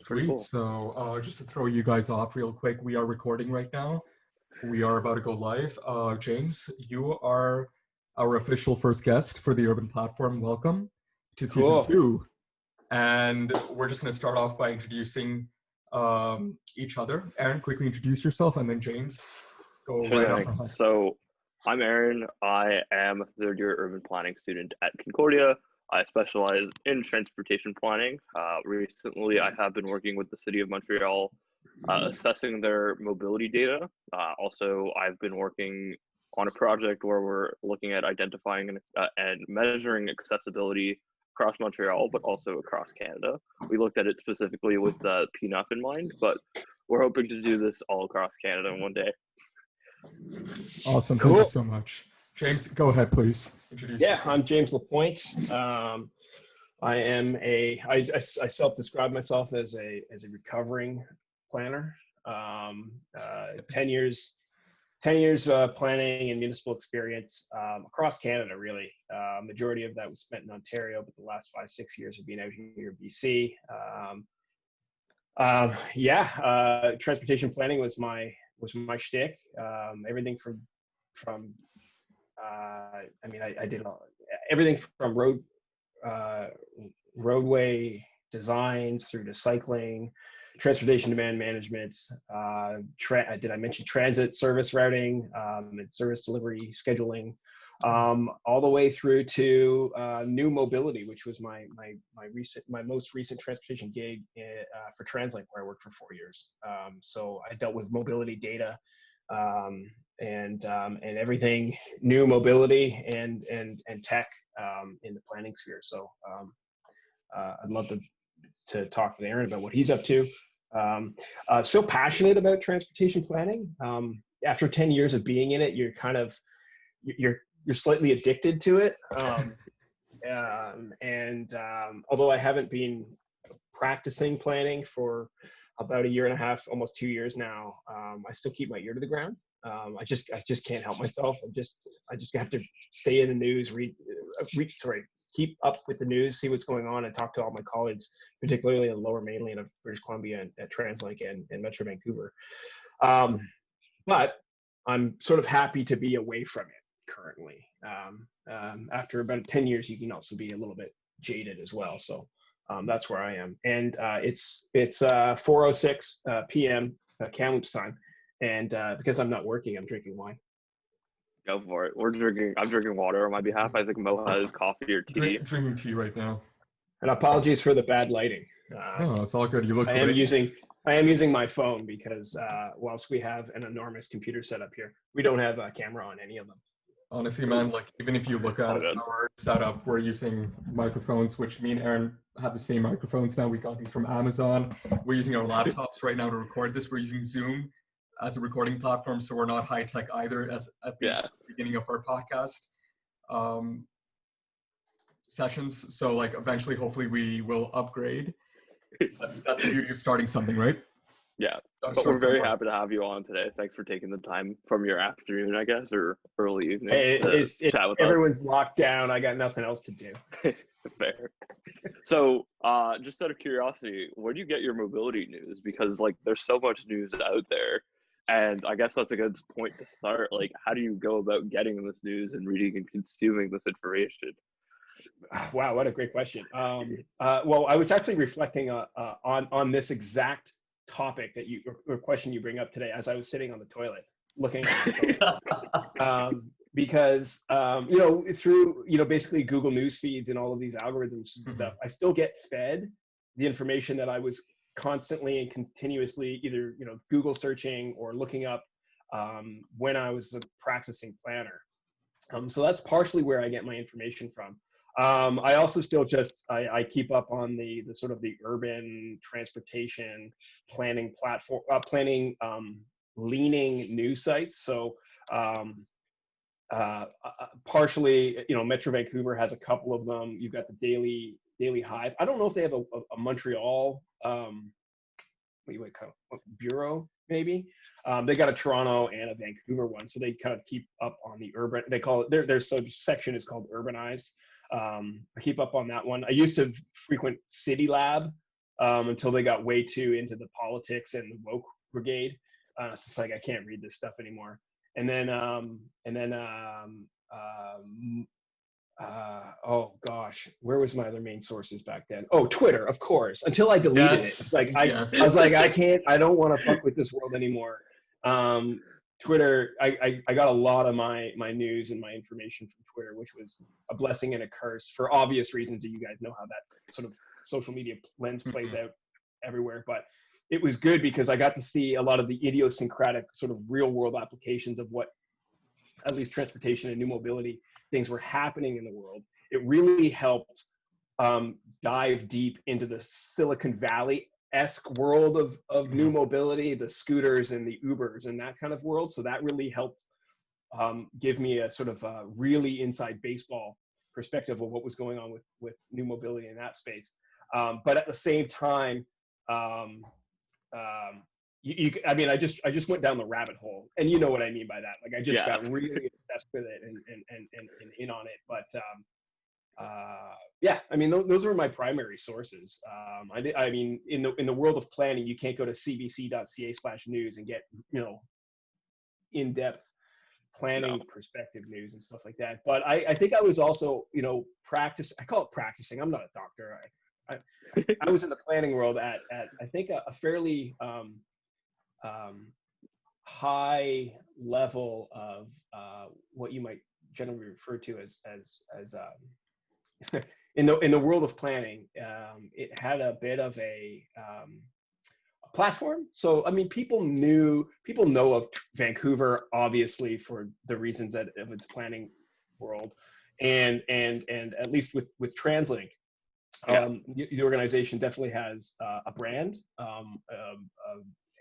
Pretty Sweet. cool. So just to throw you guys off real quick, we are recording right now. We are about to go live. James, you are our official first guest for the Urban Platform. Welcome to season Cool. 2. And we're just going to start off by introducing each other. Aaron, quickly introduce yourself, and then James, go Sure right thing. on. So I'm Aaron. I am a third-year urban planning student at Concordia. I specialize in transportation planning. Recently, I have been working with the City of Montreal, assessing their mobility data. Also, I've been working on a project where we're looking at identifying and measuring accessibility across Montreal, but also across Canada. We looked at it specifically with PNUF in mind, but we're hoping to do this all across Canada in one day. Awesome. Cool. Thank you so much. James, go ahead, please. Introduce yourself. I'm James Lapointe. I self-describe myself as a recovering planner. 10 years planning and municipal experience across Canada, really. Majority of that was spent in Ontario, but the last 5-6 years have been out here in BC. Transportation planning was my shtick. Everything I did everything from roadway designs through to cycling, transportation demand management. Did I mention transit service routing, and service delivery scheduling, all the way through to new mobility, which was my most recent transportation gig for TransLink, where I worked for 4 years. So I dealt with mobility data and everything new mobility and tech in the planning sphere. So I'd love to talk with Aaron about what he's up to. So passionate about transportation planning. After 10 years of being in it, you're slightly addicted to it. Although I haven't been practicing planning for about 1.5 years, almost 2 years now, I still keep my ear to the ground. I just can't help myself. I just have to stay in the news, keep up with the news, see what's going on, and talk to all my colleagues, particularly in the Lower Mainland of British Columbia at TransLink and Metro Vancouver. But I'm sort of happy to be away from it currently. After about 10 years, you can also be a little bit jaded as well. So that's where I am. And it's 4:06 p.m. Kamloops time. And because I'm not working, I'm drinking wine. Go for it. I'm drinking water on my behalf. I think Mo has coffee or tea. Drinking tea right now. And apologies for the bad lighting. No, it's all good. You look great. I am using my phone because whilst we have an enormous computer set up here, we don't have a camera on any of them. Honestly, man, like even if you look at our setup, we're using microphones, which me and Aaron have the same microphones now. We got these from Amazon. We're using our laptops right now to record this. We're using Zoom as a recording platform, so we're not high tech either. As at the beginning of our podcast sessions, so like eventually, hopefully, we will upgrade. That's the beauty of starting something, right? Yeah, but we're very happy to have you on today. Thanks for taking the time from your afternoon, I guess, or early evening. Everyone's locked down. I got nothing else to do. Fair. So, just out of curiosity, where do you get your mobility news? Because like, there's so much news out there, and I guess that's a good point to start. Like, how do you go about getting this news and reading and consuming this information? Wow, what a great question. Well, I was actually reflecting on this exact topic or question you bring up today as I was sitting on the toilet looking at my phone. Because through basically Google News feeds and all of these algorithms and stuff, I still get fed the information that I was constantly and continuously either Google searching or looking up when I was a practicing planner. So that's partially where I get my information from. I also still I keep up on the sort of the urban transportation planning platform, leaning news sites. So partially, Metro Vancouver has a couple of them. You've got the Daily Hive. I don't know if they have a Montreal bureau, maybe. They got a Toronto and a Vancouver one, so they kind of keep up on the urban. They call it their section is called Urbanized. I keep up on that one. I used to frequent City Lab until they got way too into the politics and the woke brigade. It's just like, I can't read this stuff anymore. And then oh gosh, where was my other main sources back then? Oh, Twitter, of course. Until I deleted it. It's like I was like, I don't want to fuck with this world anymore. Twitter, I got a lot of my news and my information from Twitter, which was a blessing and a curse for obvious reasons that you guys know how that sort of social media lens plays out everywhere. But it was good because I got to see a lot of the idiosyncratic sort of real world applications of what at least transportation and new mobility things were happening in the world. It really helped dive deep into the Silicon Valley-esque world of new mobility, the scooters and the Ubers and that kind of world. So that really helped give me a sort of really inside baseball perspective of what was going on with new mobility in that space. But at the same time, I mean, I just went down the rabbit hole, and you know what I mean by that. Like, I just got really obsessed with it and in on it. But yeah, I mean, those are my primary sources. I mean, in the world of planning, you can't go to cbc.ca/news and get, you know, in-depth planning perspective news and stuff like that. But I think I was also, you know, I call it practicing. I'm not a doctor. I was in the planning world at I think a fairly high level of what you might generally refer to as in the world of planning. It had a bit of a platform. So I mean, people know of Vancouver, obviously, for the reasons of its planning world, and at least with TransLink. The organization definitely has a brand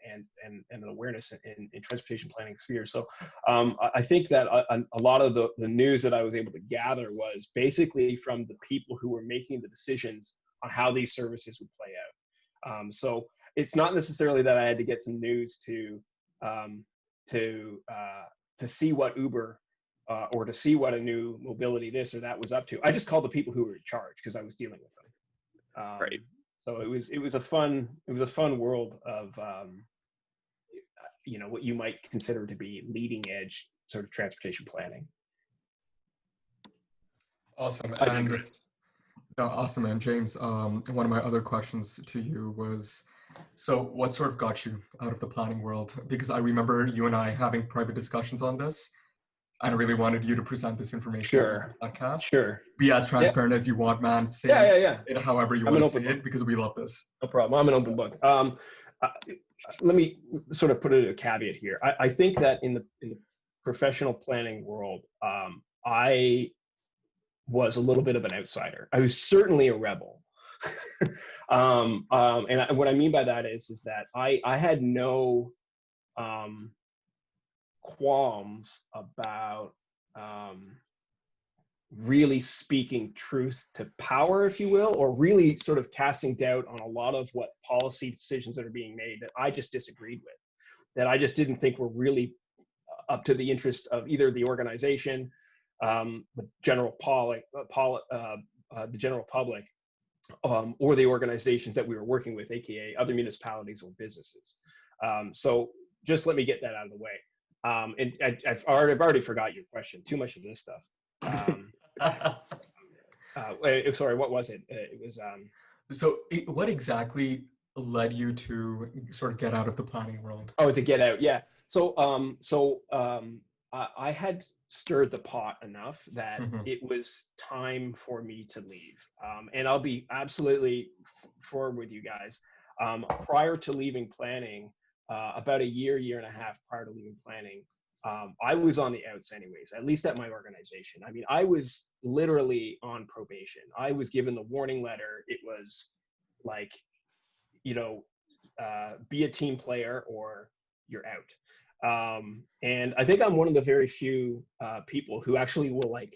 and an awareness in transportation planning sphere. So I think that a lot of the news that I was able to gather was basically from the people who were making the decisions on how these services would play out. So it's not necessarily that I had to get some news to see what Uber or to see what a new mobility this or that was up to. I just called the people who were in charge because I was dealing with them. Right. So it was a fun world of you know, what you might consider to be leading edge sort of transportation planning. Awesome. Awesome. And James, one of my other questions to you was, so what sort of got you out of the planning world? Because I remember you and I having private discussions on this, and I really wanted you to present this information on the podcast. Sure. Be as transparent as you want, man. Say it however you want to say it, because we love this. No problem. I'm an open book. Let me sort of put it in a caveat here. I think that in the professional planning world, I was a little bit of an outsider. I was certainly a rebel. And what I mean by that is that I had no qualms about really speaking truth to power, if you will, or really sort of casting doubt on a lot of what policy decisions that are being made that I just disagreed with, that I just didn't think were really up to the interest of either the organization, the general public, or the organizations that we were working with, aka other municipalities or businesses. So just let me get that out of the way. And I've already forgot your question. Too much of this stuff. Sorry, what was it? It was. So what exactly led you to sort of get out of the planning world? Oh, to get out, yeah. So I had stirred the pot enough that it was time for me to leave. And I'll be absolutely forward with you guys. Prior to leaving planning, about a year and a half prior to leaving planning, I was on the outs anyways, at least at my organization. I mean, I was literally on probation. I was given the warning letter. It was like, you know, be a team player or you're out. And I think I'm one of the very few people who actually will like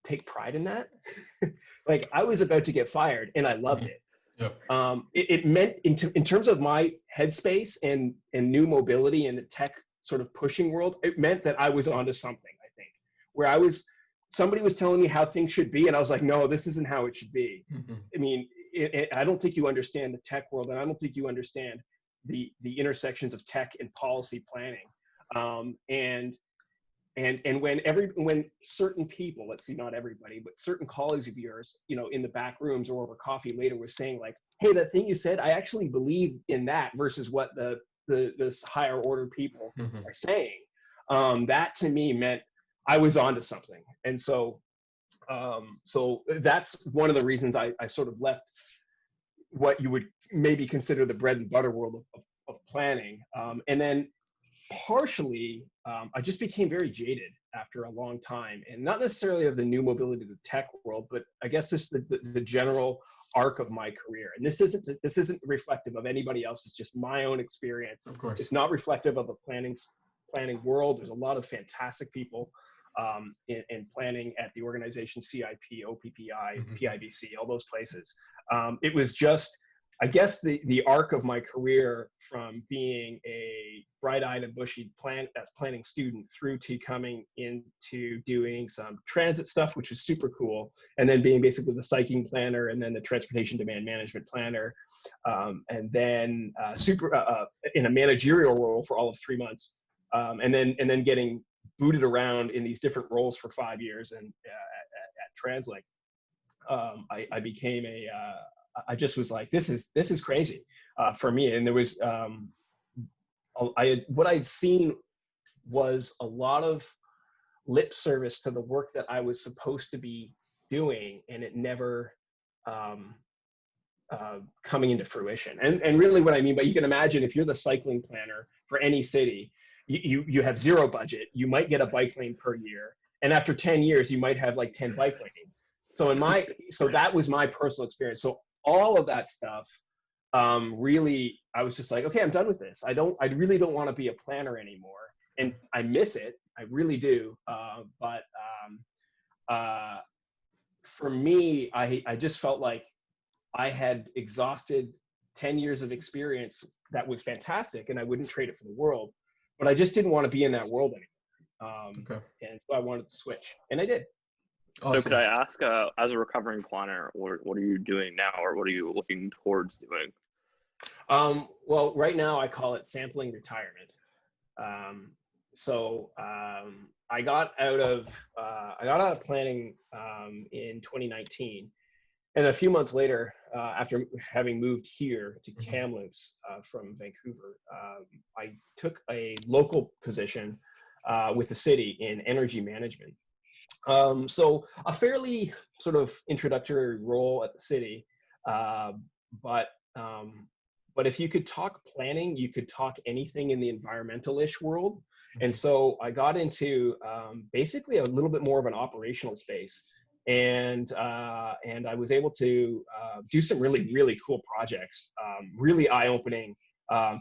take pride in that. Like, I was about to get fired and I loved it. Yep. It meant in terms of my headspace and new mobility and the tech sort of pushing world, it meant that I was onto something, I think, where somebody was telling me how things should be. And I was like, no, this isn't how it should be. I mean, I don't think you understand the tech world, and I don't think you understand the intersections of tech and policy planning. And when certain people, let's see, not everybody, but certain colleagues of yours, you know, in the back rooms or over coffee later was saying like, hey, that thing you said, I actually believe in that versus what the higher order people are saying. That to me meant I was onto something. And so that's one of the reasons I sort of left what you would maybe consider the bread and butter world of planning. And then partially, I just became very jaded after a long time, and not necessarily of the new mobility, the tech world, but I guess just the general arc of my career. And this isn't reflective of anybody else. It's just my own experience. Of course. It's not reflective of the planning world. There's a lot of fantastic people in planning at the organization CIP, OPPI, PIBC, all those places. It was just, I guess, the arc of my career from being a bright-eyed and bushy planning student through to coming into doing some transit stuff, which was super cool, and then being basically the cycling planner, and then the transportation demand management planner, and then in a managerial role for all of 3 months, and then getting booted around in these different roles for 5 years, and at TransLink, I became I just was like, this is crazy for me. And there was, what I'd seen was a lot of lip service to the work that I was supposed to be doing, and it never coming into fruition. And really what I mean, but you can imagine if you're the cycling planner for any city, you have zero budget, you might get a bike lane per year. And after 10 years, you might have like 10 bike lanes. So that was my personal experience. So all of that stuff, really, I was just like, okay, I'm done with this. I really don't want to be a planner anymore. And I miss it. I really do. But for me, I just felt like I had exhausted 10 years of experience that was fantastic, and I wouldn't trade it for the world. But I just didn't want to be in that world anymore. And so I wanted to switch, and I did. Awesome. So could I ask, as a recovering planner, what are you doing now, or what are you looking towards doing? Well, right now I call it sampling retirement. I got out of planning in 2019, and a few months later, after having moved here to Kamloops from Vancouver, I took a local position with the city in energy management. So a fairly sort of introductory role at the city, but if you could talk planning, you could talk anything in the environmental-ish world. And so I got into basically a little bit more of an operational space, and I was able to do some really, really cool projects, really eye-opening,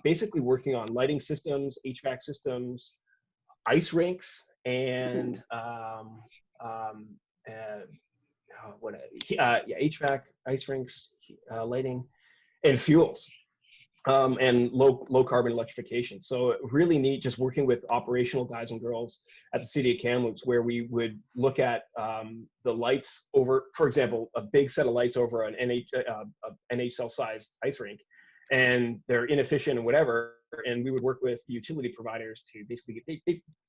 basically working on lighting systems, HVAC systems, ice rinks, and HVAC, ice rinks, lighting, and fuels, and low carbon electrification. So really neat, just working with operational guys and girls at the city of Kamloops, where we would look at the lights over, for example, a big set of lights over an NHL sized ice rink, and they're inefficient and whatever. And we would work with utility providers to basically get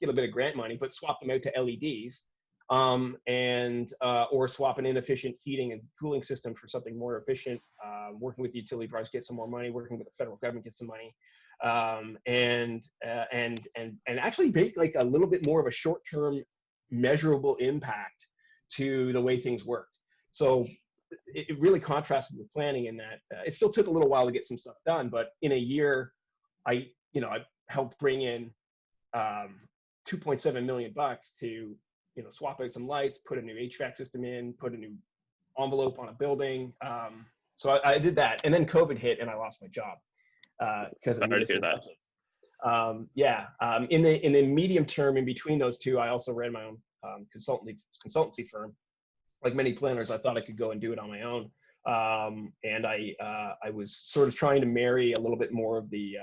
a bit of grant money, but swap them out to LEDs, or swap an inefficient heating and cooling system for something more efficient. Working with the utility providers, get some more money. Working with the federal government, get some money, and actually make like a little bit more of a short-term, measurable impact to the way things worked. So it really contrasted with planning in that it still took a little while to get some stuff done, but in a year, I helped bring in $2.7 million to swap out some lights, put a new HVAC system in, put a new envelope on a building. So I did that, and then COVID hit, and I lost my job because of missing budgets. In the medium term, in between those two, I also ran my own consultancy firm. Like many planners, I thought I could go and do it on my own, and I was sort of trying to marry a little bit more of the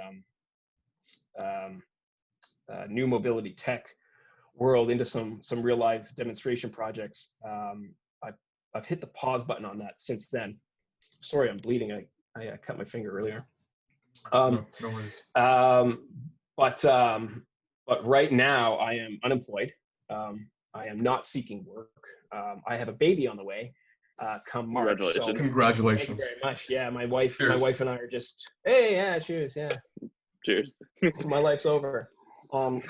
new mobility tech world into some real life demonstration projects. I've hit the pause button on that since then. sorry, I'm bleeding. I cut my finger earlier. No worries. But right now I am unemployed. I am not seeking work. I have a baby on the way come March. Congratulations. So Congratulations. thank you very much. Yeah, my wife Cheers. and I are just, hey, yeah, cheers, yeah. Cheers. My life's over. No,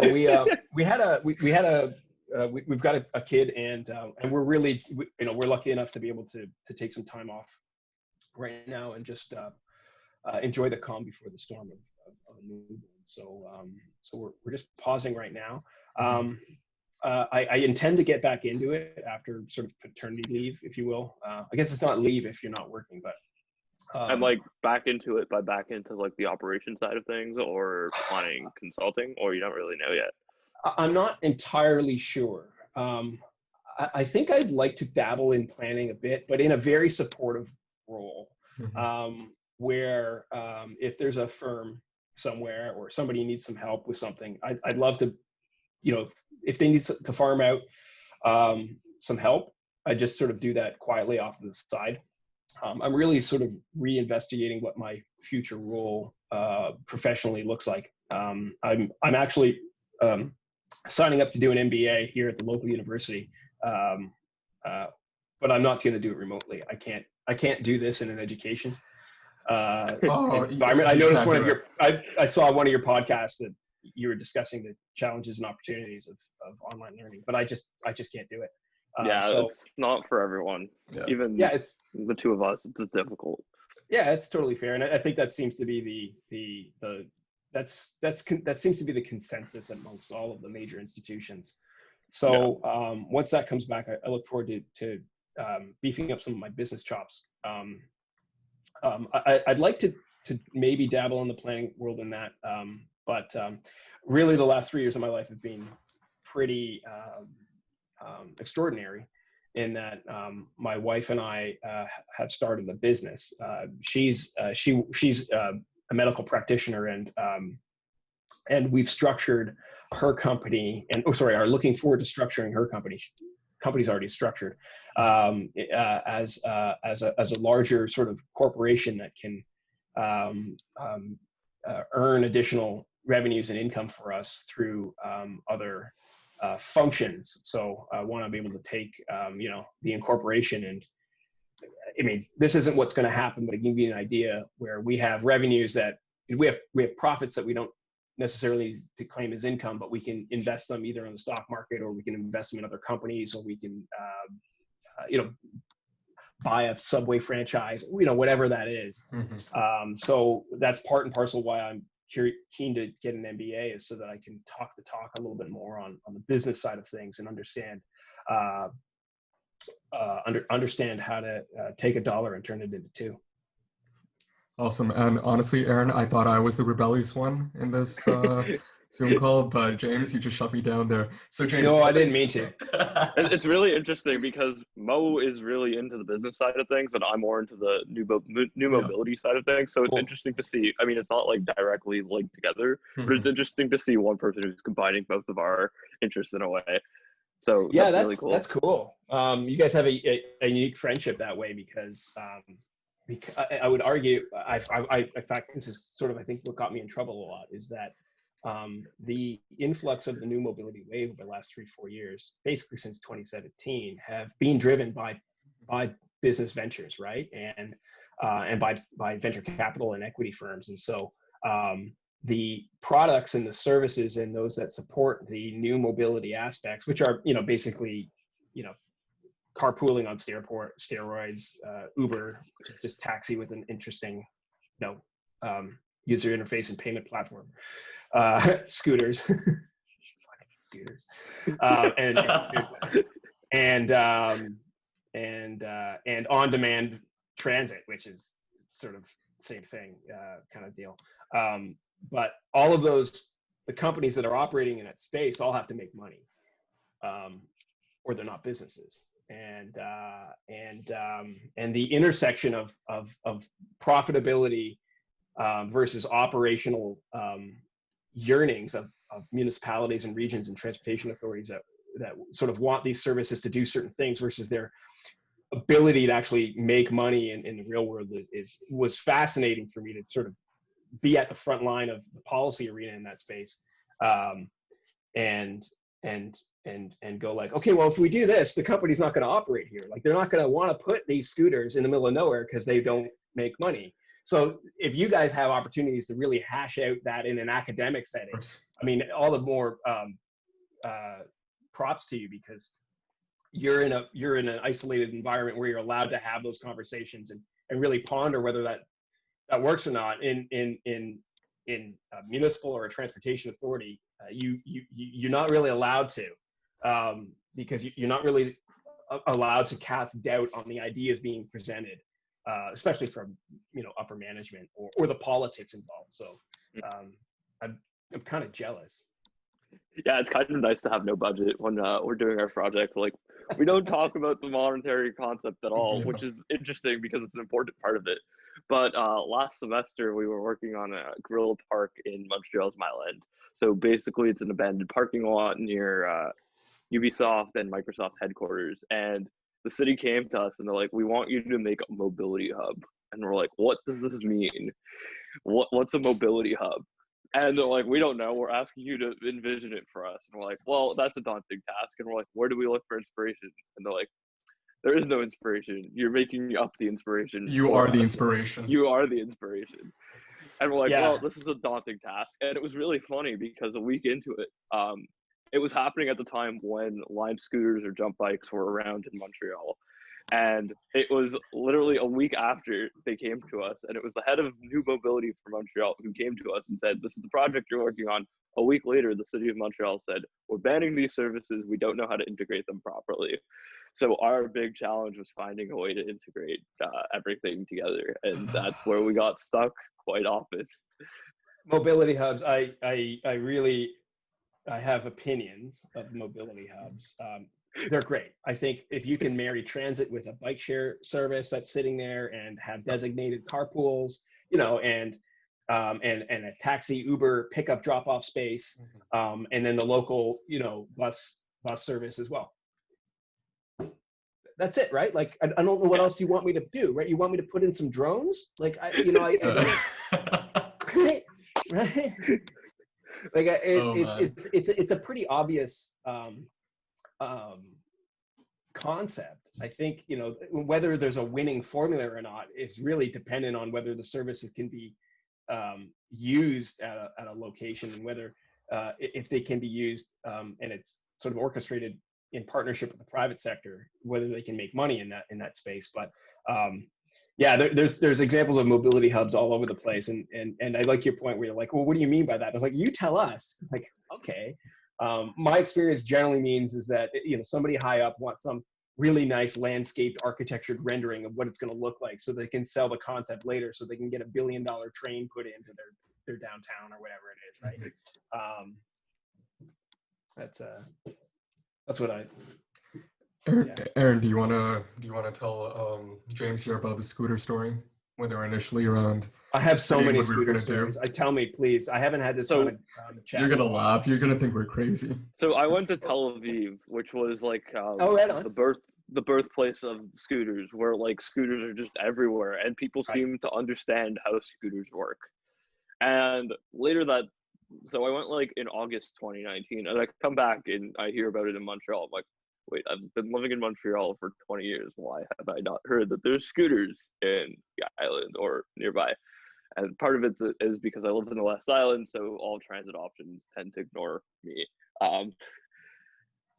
we've got a kid, and we're really, we're lucky enough to be able to take some time off right now and just enjoy the calm before the storm of a newborn. So we're just pausing right now. I intend to get back into it after sort of paternity leave, if you will. I guess it's not leave if you're not working, but I'm like back into it by back into like the operation side of things, or planning consulting, or you don't really know yet? I'm not entirely sure. I think I'd like to dabble in planning a bit, but in a very supportive role, where if there's a firm somewhere or somebody needs some help with something, I'd love to, if they need to farm out some help, I just sort of do that quietly off to the side. I'm really sort of reinvestigating what my future role professionally looks like. I'm actually signing up to do an MBA here at the local university, but I'm not going to do it remotely. I can't do this in an education environment. I noticed I saw one of your podcasts that you were discussing the challenges and opportunities of online learning, but I just can't do it. It's not for everyone. It's the two of us. It's difficult. Yeah, it's totally fair, and I think that seems to be that seems to be the consensus amongst all of the major institutions. So once that comes back, I look forward to beefing up some of my business chops. I'd like to maybe dabble in the planning world in that, but really the last 3 years of my life have been pretty extraordinary in that my wife and I have started a business. She's a medical practitioner, and we've structured her company, and are looking forward to structuring her company. Company's already structured as a larger sort of corporation that can earn additional revenues and income for us through other functions. So I want to be able to take the incorporation, and I mean, this isn't what's going to happen, but it gives you an idea where we have revenues that we have profits that we don't necessarily to claim as income, but we can invest them either in the stock market, or we can invest them in other companies, or we can buy a Subway franchise, whatever that is. So that's part and parcel why I'm keen to get an MBA, is so that I can talk the talk a little bit more on the business side of things and understand how to take $1 and turn it into $2. Awesome. And honestly, Aaron, I thought I was the rebellious one in this Zoom call, but James, you just shut me down there. So James, no, I didn't mean to. It's really interesting because Mo is really into the business side of things, and I'm more into the new mobility side of things. So it's interesting to see. I mean, it's not like directly linked together, but it's interesting to see one person who's combining both of our interests in a way. So yeah, that's really cool. That's cool. You guys have a unique friendship that way, because I would argue, in fact, this is sort of, I think, what got me in trouble a lot, is that the influx of the new mobility wave over the last 3-4 years, basically since 2017, have been driven by business ventures, right? And by venture capital and equity firms. And so the products and the services and those that support the new mobility aspects, which are, basically, carpooling on steroids, Uber, which is just taxi with an interesting, user interface and payment platform, scooters, scooters, and on-demand transit, which is sort of same thing, kind of deal. But all of those, the companies that are operating in that space all have to make money, or they're not businesses. And the intersection of profitability versus operational yearnings of municipalities and regions and transportation authorities that sort of want these services to do certain things, versus their ability to actually make money in the real world was fascinating for me to sort of be at the front line of the policy arena in that space, and go like, okay, well, if we do this, the company's not going to operate here. Like, they're not going to want to put these scooters in the middle of nowhere because they don't make money. So if you guys have opportunities to really hash out that in an academic setting, I mean, all the more props to you, because you're in an isolated environment where you're allowed to have those conversations and really ponder whether that works or not. In a municipal or a transportation authority, you're not really allowed to, because you're not really allowed to cast doubt on the ideas being presented, especially from upper management or the politics involved. So I'm kind of jealous. Yeah, it's kind of nice to have no budget when we're doing our project. Like, we don't talk about the monetary concept at all, which is interesting because it's an important part of it. But last semester, we were working on a grill park in Montreal's Mile End. So basically, it's an abandoned parking lot near Ubisoft and Microsoft headquarters. And the city came to us and they're like, we want you to make a mobility hub. And we're like, what does this mean? What's a mobility hub? And they're like, we don't know. We're asking you to envision it for us. And we're like, well, that's a daunting task. And we're like, where do we look for inspiration? And they're like, there is no inspiration. You're making up the inspiration. You are the inspiration. You are the inspiration. And we're like, Yeah. well, this is a daunting task. And it was really funny because a week into it, it was happening at the time when Lime scooters or jump bikes were around in Montreal. And it was literally a week after they came to us, and it was the head of new mobility for Montreal who came to us and said, this is the project you're working on. A week later, the city of Montreal said, we're banning these services. We don't know how to integrate them properly. So our big challenge was finding a way to integrate everything together. And that's where we got stuck quite often. Mobility hubs, I have opinions of mobility hubs. They're great. I think if you can marry transit with a bike share service that's sitting there and have designated carpools, and a taxi, Uber pickup drop off space, and then the local, bus service as well. That's it, right? Like, I don't know what else you want me to do, right? You want me to put in some drones? Like, I right? Like, it's a pretty obvious concept. I think, whether there's a winning formula or not is really dependent on whether the services can be used at a location, and whether if they can be used and it's sort of orchestrated in partnership with the private sector, whether they can make money in that space. But yeah, there's examples of mobility hubs all over the place, and I like your point where you're like, well, what do you mean by that? They're like, you tell us. I'm like, okay. My experience generally means is that somebody high up wants some really nice landscaped architectured rendering of what it's going to look like, so they can sell the concept later, so they can get $1 billion train put into their downtown or whatever it is, right? That's what I. Aaron, do you wanna tell James here about the scooter story when they were initially around? I have so many scooter stories. Tell me, please. I haven't had this kind of chat. You're gonna laugh. You're gonna think we're crazy. So I went to Tel Aviv, which was like right on. the birthplace of scooters, where like scooters are just everywhere, and people seem to understand how scooters work. And so I went like in August 2019, and I come back and I hear about it in Montreal. I'm like, wait, I've been living in Montreal for 20 years. Why have I not heard that there's scooters in the island or nearby? And part of it is because I live in the West Island, so all transit options tend to ignore me.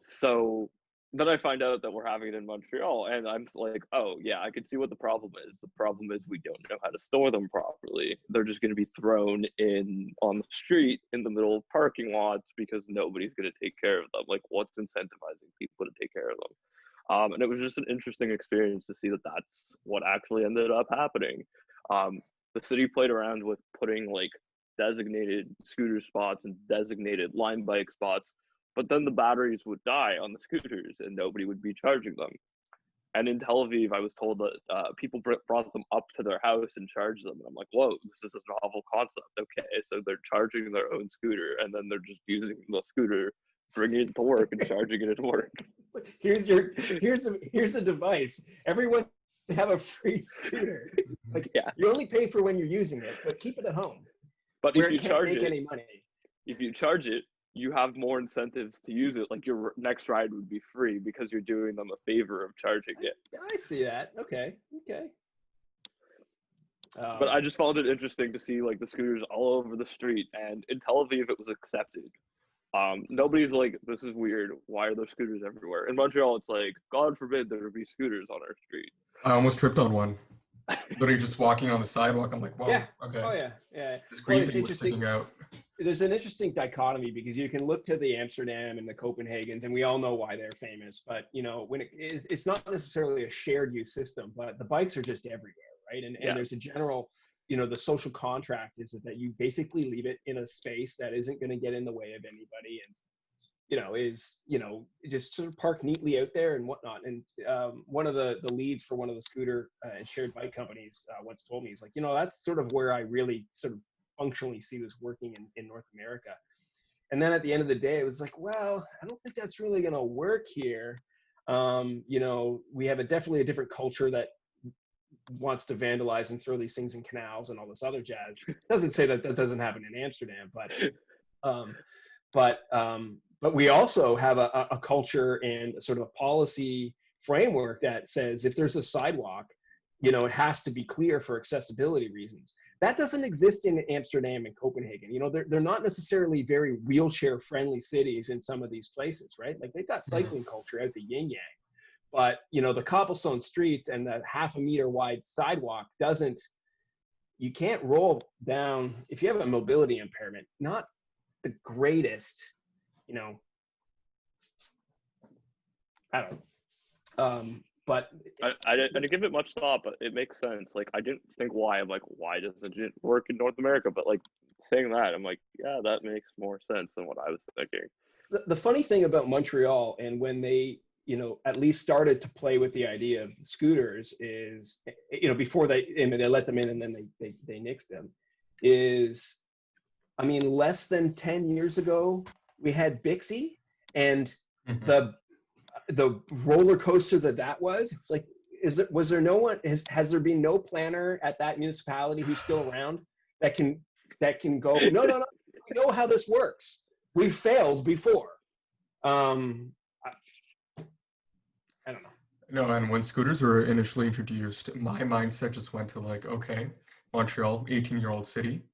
So then I find out that we're having it in Montreal, and I'm like, oh yeah, I can see what the problem is. The problem is we don't know how to store them properly. They're just going to be thrown on the street in the middle of parking lots because nobody's going to take care of them. Like, what's incentivizing people to take care of them? And it was just an interesting experience to see that that's what actually ended up happening. The city played around with putting like designated scooter spots and designated line bike spots, but then the batteries would die on the scooters and nobody would be charging them. And in Tel Aviv, I was told that people brought them up to their house and charged them. And I'm like, whoa, this is a novel concept. Okay, so they're charging their own scooter and then they're just using the scooter bringing it to work and charging it at work. Here's a device. Everyone have a free scooter. Like, Yeah. you only pay for when you're using it, but keep it at home. But where if you it can't charge make it, any money. if you charge it, you have more incentives to use it. Like your next ride would be free because you're doing them a favor of charging it. I see that. Okay. But I just found it interesting to see like the scooters all over the street, and in Tel Aviv it was accepted. Nobody's like, this is weird. Why are there scooters everywhere? In Montreal, it's like, God forbid there be scooters on our street. I almost tripped on one. Literally just walking on the sidewalk. I'm like, wow, yeah. okay. Oh yeah. This green thing was sticking out. There's an interesting dichotomy because you can look to the Amsterdam and the Copenhagens, and we all know why they're famous. But when it's not necessarily a shared use system, but the bikes are just everywhere, right? And there's a general, the social contract is that you basically leave it in a space that isn't going to get in the way of anybody, and just sort of park neatly out there and whatnot. And one of the leads for one of the scooter and shared bike companies once told me, he's like, that's sort of where I really sort of functionally see this working in North America. And then at the end of the day, it was like, well, I don't think that's really going to work here. We have definitely a different culture that wants to vandalize and throw these things in canals and all this other jazz. Doesn't say that doesn't happen in Amsterdam, but we also have a culture and sort of a policy framework that says if there's a sidewalk, it has to be clear for accessibility reasons. That doesn't exist in Amsterdam and Copenhagen. They're not necessarily very wheelchair friendly cities in some of these places, right? Like they've got cycling culture out the yin yang, but the cobblestone streets and the 1/2 meter wide sidewalk you can't roll down if you have a mobility impairment. Not the greatest, I don't know. But I didn't give it much thought, but it makes sense. Like I didn't think why. I'm like, why doesn't it work in North America? But like saying that, I'm like, yeah, that makes more sense than what I was thinking. The funny thing about Montreal, and when they, at least started to play with the idea of scooters is, before they let them in and then they nixed them, is, less than 10 years ago, we had Bixie, and the roller coaster that was, it's like, was there no one, has there been no planner at that municipality who's still around that can go, no, we know how this works. We failed before. I don't know. No, and when scooters were initially introduced, my mindset just went to like, okay, Montreal, 18-year-old city,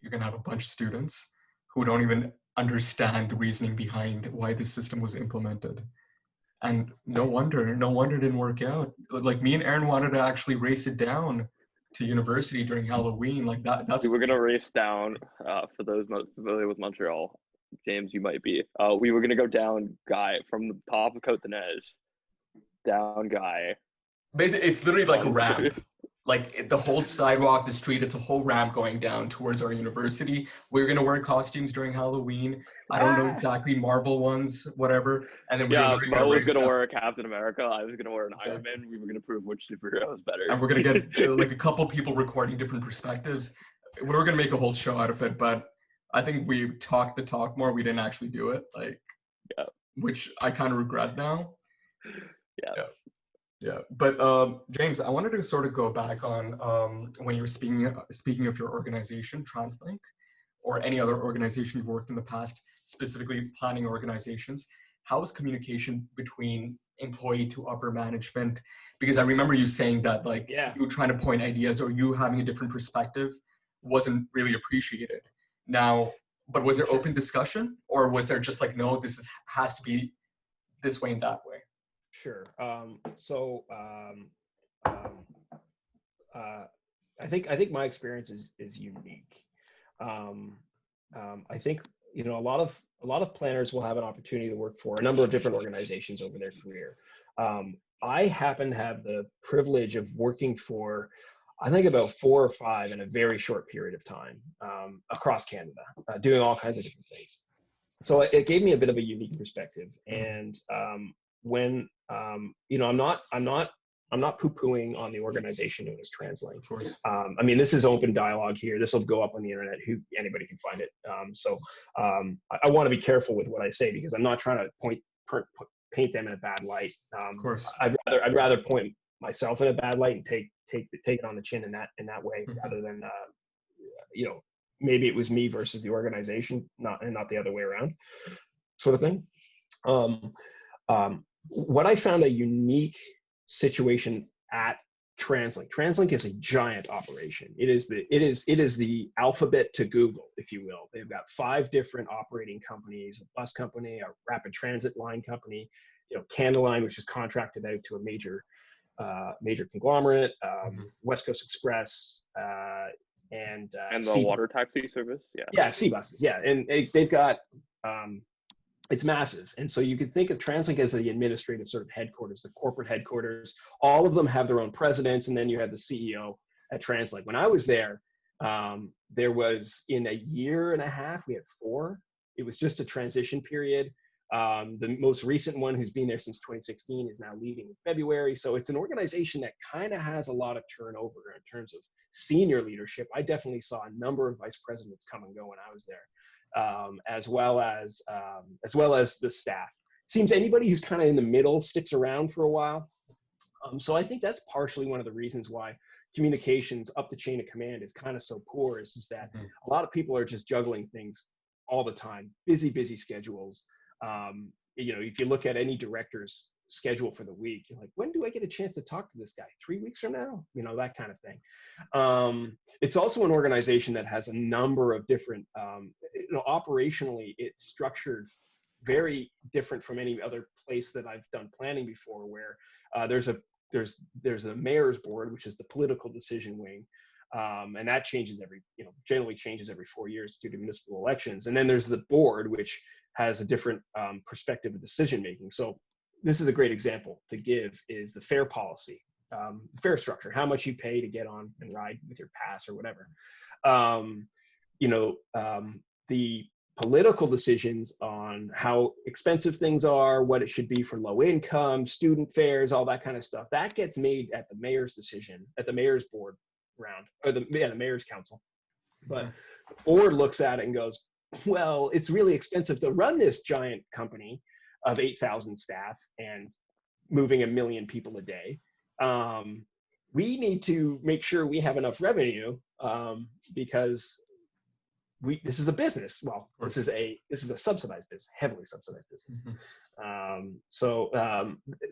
you're gonna have a bunch of students who don't even understand the reasoning behind why this system was implemented. And no wonder it didn't work out. Like me and Aaron wanted to actually race it down to university during Halloween. Like that's we were gonna race down. For those not familiar with Montreal, James, you might be. We were gonna go down Guy from the top of Côte de Neige, down Guy. Basically, it's literally like a ramp. Like the whole sidewalk, the street, it's a whole ramp going down towards our university. We're gonna wear costumes during Halloween. I don't know exactly, Marvel ones, whatever. And then Mo was gonna wear a Captain America. I was gonna wear an Iron Man. We were gonna prove which superhero was better. And we're gonna get like a couple people recording different perspectives. We were gonna make a whole show out of it, but I think we talked the talk more. We didn't actually do it, which I kind of regret now. Yeah. But James, I wanted to sort of go back on when you were speaking of your organization, TransLink, or any other organization you've worked in the past, specifically planning organizations. How is communication between employee to upper management? Because I remember you saying that you trying to point ideas or you having a different perspective wasn't really appreciated. Now, but was there open discussion, or was there just like, no, has to be this way and that way? Sure. I think my experience is unique. I think a lot of planners will have an opportunity to work for a number of different organizations over their career. I happen to have the privilege of working for, I think, about 4 or 5 in a very short period of time across Canada, doing all kinds of different things. So it gave me a bit of a unique perspective. And when I'm not not poo-pooing on the organization known as TransLink. Of course. I mean, this is open dialogue here. This will go up on the internet. Anybody can find it. I want to be careful with what I say, because I'm not trying to paint them in a bad light. Of course. I'd rather point myself in a bad light and take it on the chin in that way, rather than maybe it was me versus the organization, not the other way around, sort of thing. What I found a unique situation at TransLink. TransLink is a giant operation. It is the alphabet to Google, if you will. They've got 5 different operating companies: a bus company, a rapid transit line company, Canada Line, which is contracted out to a major conglomerate, West Coast Express, and the water taxi service. Yeah, sea buses. Yeah, and they've got it's massive. And so you could think of TransLink as the administrative sort of headquarters, the corporate headquarters. All of them have their own presidents, and then you have the CEO at TransLink. When I was there, there was, in a year and a half, we had 4. It was just a transition period. The most recent one, who's been there since 2016, is now leaving in February. So it's an organization that kind of has a lot of turnover in terms of senior leadership. I definitely saw a number of vice presidents come and go when I was there. As well as the staff. Seems anybody who's kind of in the middle sticks around for a while. So I think that's partially one of the reasons why communications up the chain of command is kind of so poor, is that a lot of people are just juggling things all the time, busy schedules. If you look at any director's schedule for the week, you're like, when do I get a chance to talk to this guy? 3 weeks from now? That kind of thing. It's also an organization that has a number of different, operationally, it's structured very different from any other place that I've done planning before, where there's a mayor's board, which is the political decision wing. And that changes generally changes every 4 years due to municipal elections. And then there's the board, which has a different perspective of decision making. So this is a great example to give, is the fare policy, fare structure, how much you pay to get on and ride with your pass or whatever. The political decisions on how expensive things are, what it should be for low income, student fares, all that kind of stuff, that gets made at the mayor's decision, at the mayor's board round, or the mayor's council. But the board looks at it and goes, well, it's really expensive to run this giant company of 8,000 staff and moving 1 million people a day. We need to make sure we have enough revenue, because this is a business. Well, this is a subsidized business, heavily subsidized business.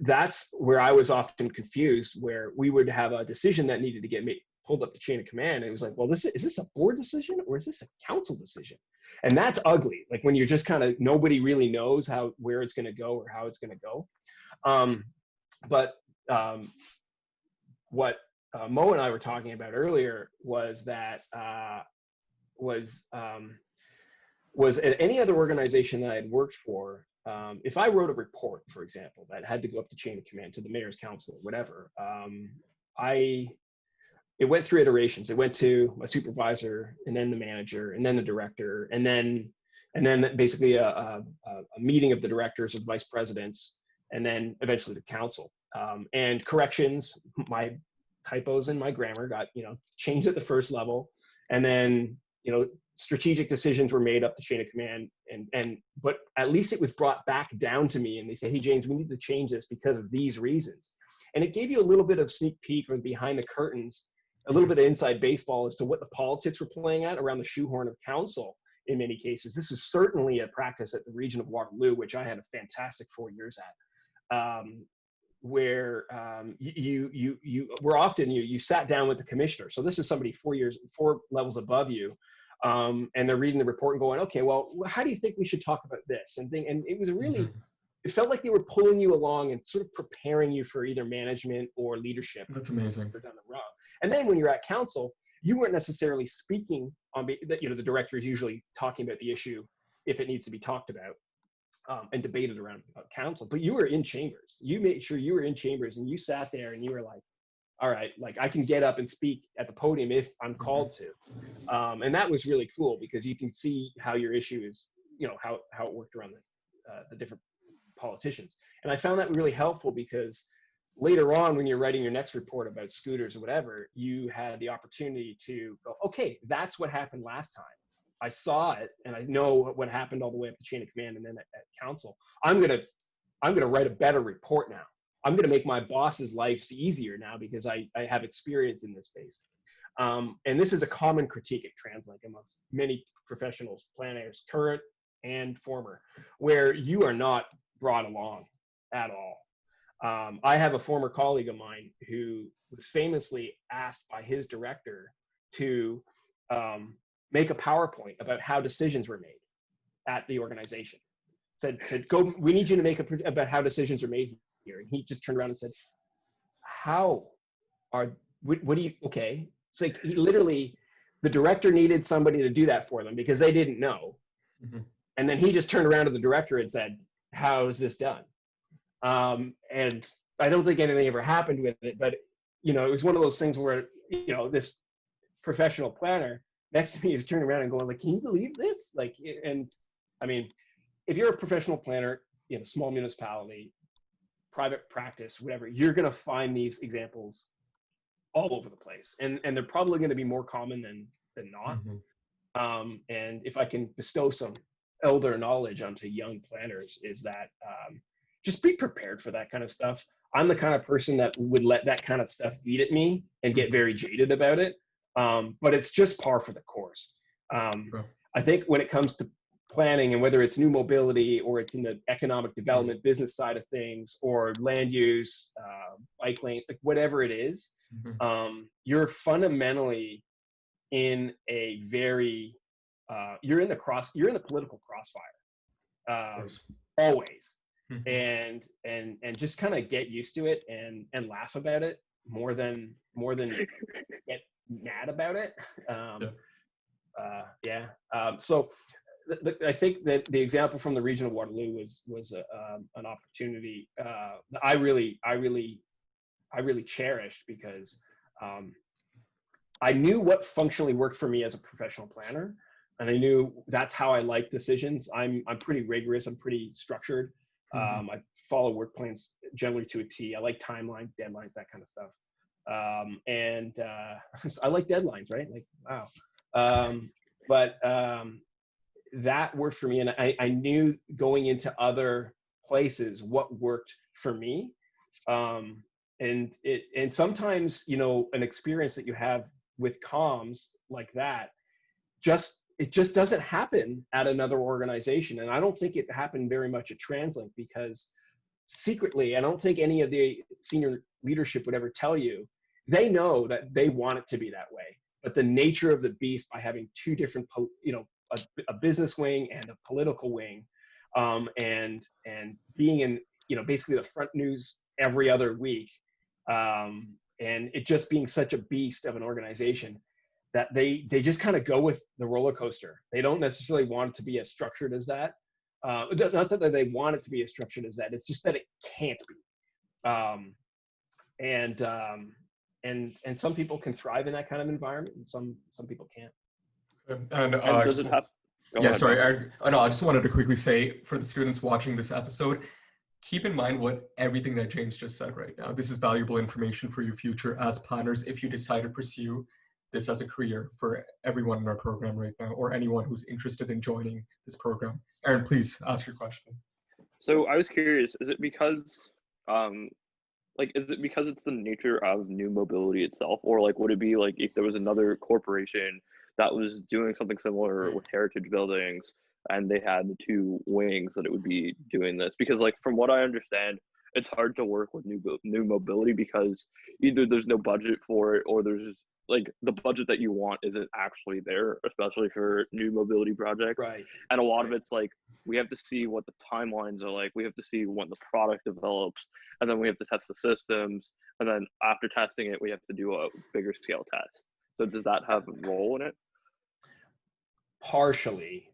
That's where I was often confused, where we would have a decision that needed to get pulled up the chain of command. And it was like, well, is this a board decision or is this a council decision? And that's ugly. Like when you're just kind of, nobody really knows where it's going to go or how it's going to go. What Mo and I were talking about earlier was that was at any other organization that I had worked for, if I wrote a report, for example, that had to go up the chain of command to the mayor's council or whatever, it went through iterations. It went to my supervisor, and then the manager, and then the director, and then basically a meeting of the directors or the vice presidents, and then eventually the council. And corrections, my typos in my grammar got changed at the first level, and then strategic decisions were made up the chain of command, but at least it was brought back down to me, and they say, hey James, we need to change this because of these reasons. And it gave you a little bit of sneak peek or behind the curtains, a little bit of inside baseball as to what the politics were playing at around the shoehorn of council. In many cases, this was certainly a practice at the region of Waterloo, which I had a fantastic 4 years at, where you were often, you sat down with the commissioner. So this is somebody 4 levels above you, and they're reading the report and going, okay, well, how do you think we should talk about this? And it was really, it felt like they were pulling you along and sort of preparing you for either management or leadership. That's amazing. Down the road. And then when you're at council, you weren't necessarily speaking on, the director is usually talking about the issue if it needs to be talked about and debated around council, but you were in chambers. You made sure you were in chambers, and you sat there and you were like, all right, like I can get up and speak at the podium if I'm called to. And that was really cool, because you can see how your issue is, how it worked around the different politicians. And I found that really helpful, because later on, when you're writing your next report about scooters or whatever, you had the opportunity to go, okay, that's what happened last time. I saw it and I know what happened all the way up the chain of command and then at council. I'm gonna write a better report now. I'm gonna make my boss's lives easier now because I have experience in this space. And this is a common critique at TransLink amongst many professionals, planners, current and former, where you are not brought along at all. I have a former colleague of mine who was famously asked by his director to make a PowerPoint about how decisions were made at the organization. Said go, we need you to make about how decisions are made here. And he just turned around and said, how are, what do you, okay. It's like he literally, the director needed somebody to do that for them because they didn't know. Mm-hmm. And then he just turned around to the director and said, how is this done? And I don't think anything ever happened with it, but you know, it was one of those things where, you know, this professional planner next to me is turning around and going like, can you believe this? Like, and I mean, if you're a professional planner in a small municipality, private practice, whatever, you're going to find these examples all over the place. And they're probably going to be more common than not. Mm-hmm. And if I can bestow some elder knowledge onto young planners is that, just be prepared for that kind of stuff. I'm the kind of person that would let that kind of stuff eat at me and get very jaded about it. But it's just par for the course. Sure. I think when it comes to planning, and whether it's new mobility or it's in the economic development business side of things or land use, bike lanes, like whatever it is, you're fundamentally in a very, you're in the political crossfire, always. And just kind of get used to it and laugh about it more than get mad about it. So I think that the example from the region of Waterloo was an opportunity that I really cherished because I knew what functionally worked for me as a professional planner, and I knew that's how I like decisions. I'm pretty rigorous. I'm pretty structured. I follow work plans generally to a T. I like timelines, deadlines, that kind of stuff. I like deadlines, right? Like, wow. But that worked for me. And I knew going into other places what worked for me. And sometimes, you know, an experience that you have with comms like that, it just doesn't happen at another organization. And I don't think it happened very much at TransLink because secretly, I don't think any of the senior leadership would ever tell you. They know that they want it to be that way, but the nature of the beast by having two different, you know, a business wing and a political wing, and being in, you know, basically the front news every other week, and it just being such a beast of an organization that they just kind of go with the roller coaster. They don't necessarily want it to be as structured as that. Not that they want it to be as structured as that. It's just that it can't be. And some people can thrive in that kind of environment, and some people can't. And does it have? Yeah, sorry. I just wanted to quickly say for the students watching this episode, keep in mind everything that James just said right now. This is valuable information for your future as planners if you decide to pursue this as a career for everyone in our program right now, or anyone who's interested in joining this program. Aaron, please ask your question. So I was curious, is it because it's the nature of new mobility itself, or like would it be like if there was another corporation that was doing something similar with heritage buildings and they had the two wings that it would be doing this? Because like from what I understand, it's hard to work with new mobility because either there's no budget for it, or there's like the budget that you want isn't actually there, especially for new mobility projects. Right. And a lot of it's like, we have to see what the timelines are like. We have to see when the product develops, and then we have to test the systems. And then after testing it, we have to do a bigger scale test. So does that have a role in it? Partially.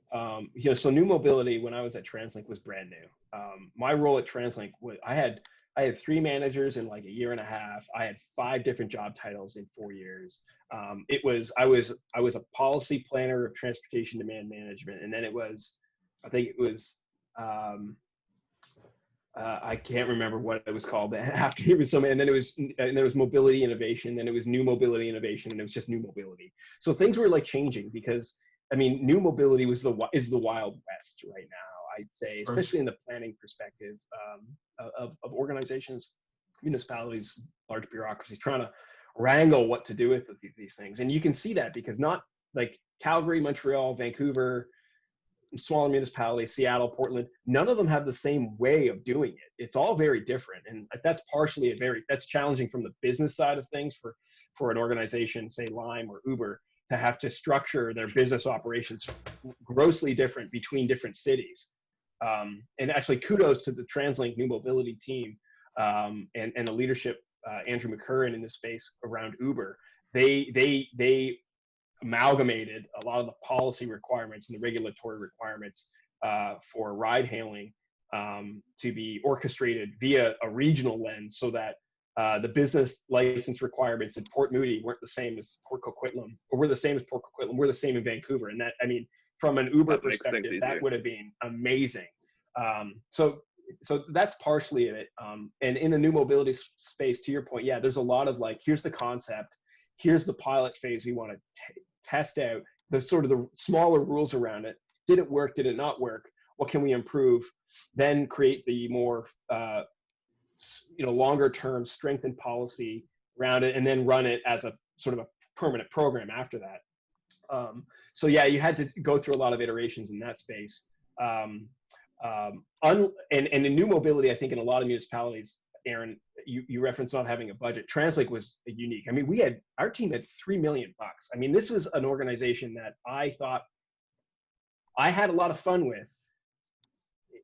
So new mobility when I was at TransLink was brand new. My role at TransLink was, I had 3 managers in like a year and a half. I had 5 different job titles in 4 years. I was a policy planner of transportation demand management, and then I think it was I can't remember what it was called after it was so many, and then there was mobility innovation, then it was new mobility innovation, and it was just new mobility. So things were like changing because I mean, new mobility is the Wild West right now, I'd say, especially in the planning perspective of organizations, municipalities, large bureaucracies trying to wrangle what to do with these things. And you can see that because not like Calgary, Montreal, Vancouver, smaller municipalities, Seattle, Portland, none of them have the same way of doing it. It's all very different. And that's partially that's challenging from the business side of things for an organization, say Lime or Uber, to have to structure their business operations grossly different between different cities. And actually kudos to the TransLink New Mobility team and the leadership, Andrew McCurran in this space around Uber. They amalgamated a lot of the policy requirements and the regulatory requirements for ride hailing to be orchestrated via a regional lens so that the business license requirements in Port Moody weren't the same as Port Coquitlam, or we're the same as Port Coquitlam. We're the same in Vancouver. And that, I mean, from an Uber perspective, that would have been amazing. So that's partially it. And in the new mobility space, to your point, yeah, there's a lot of like, here's the concept, here's the pilot phase we want to test out, the sort of the smaller rules around it. Did it work? Did it not work? What can we improve? Then create the more longer term strengthened policy around it, and then run it as a sort of a permanent program after that. So yeah, you had to go through a lot of iterations in that space. And in new mobility, I think in a lot of municipalities, Aaron, you referenced not having a budget. TransLink was unique. I mean, our team had $3 million. I mean, this was an organization that I thought I had a lot of fun with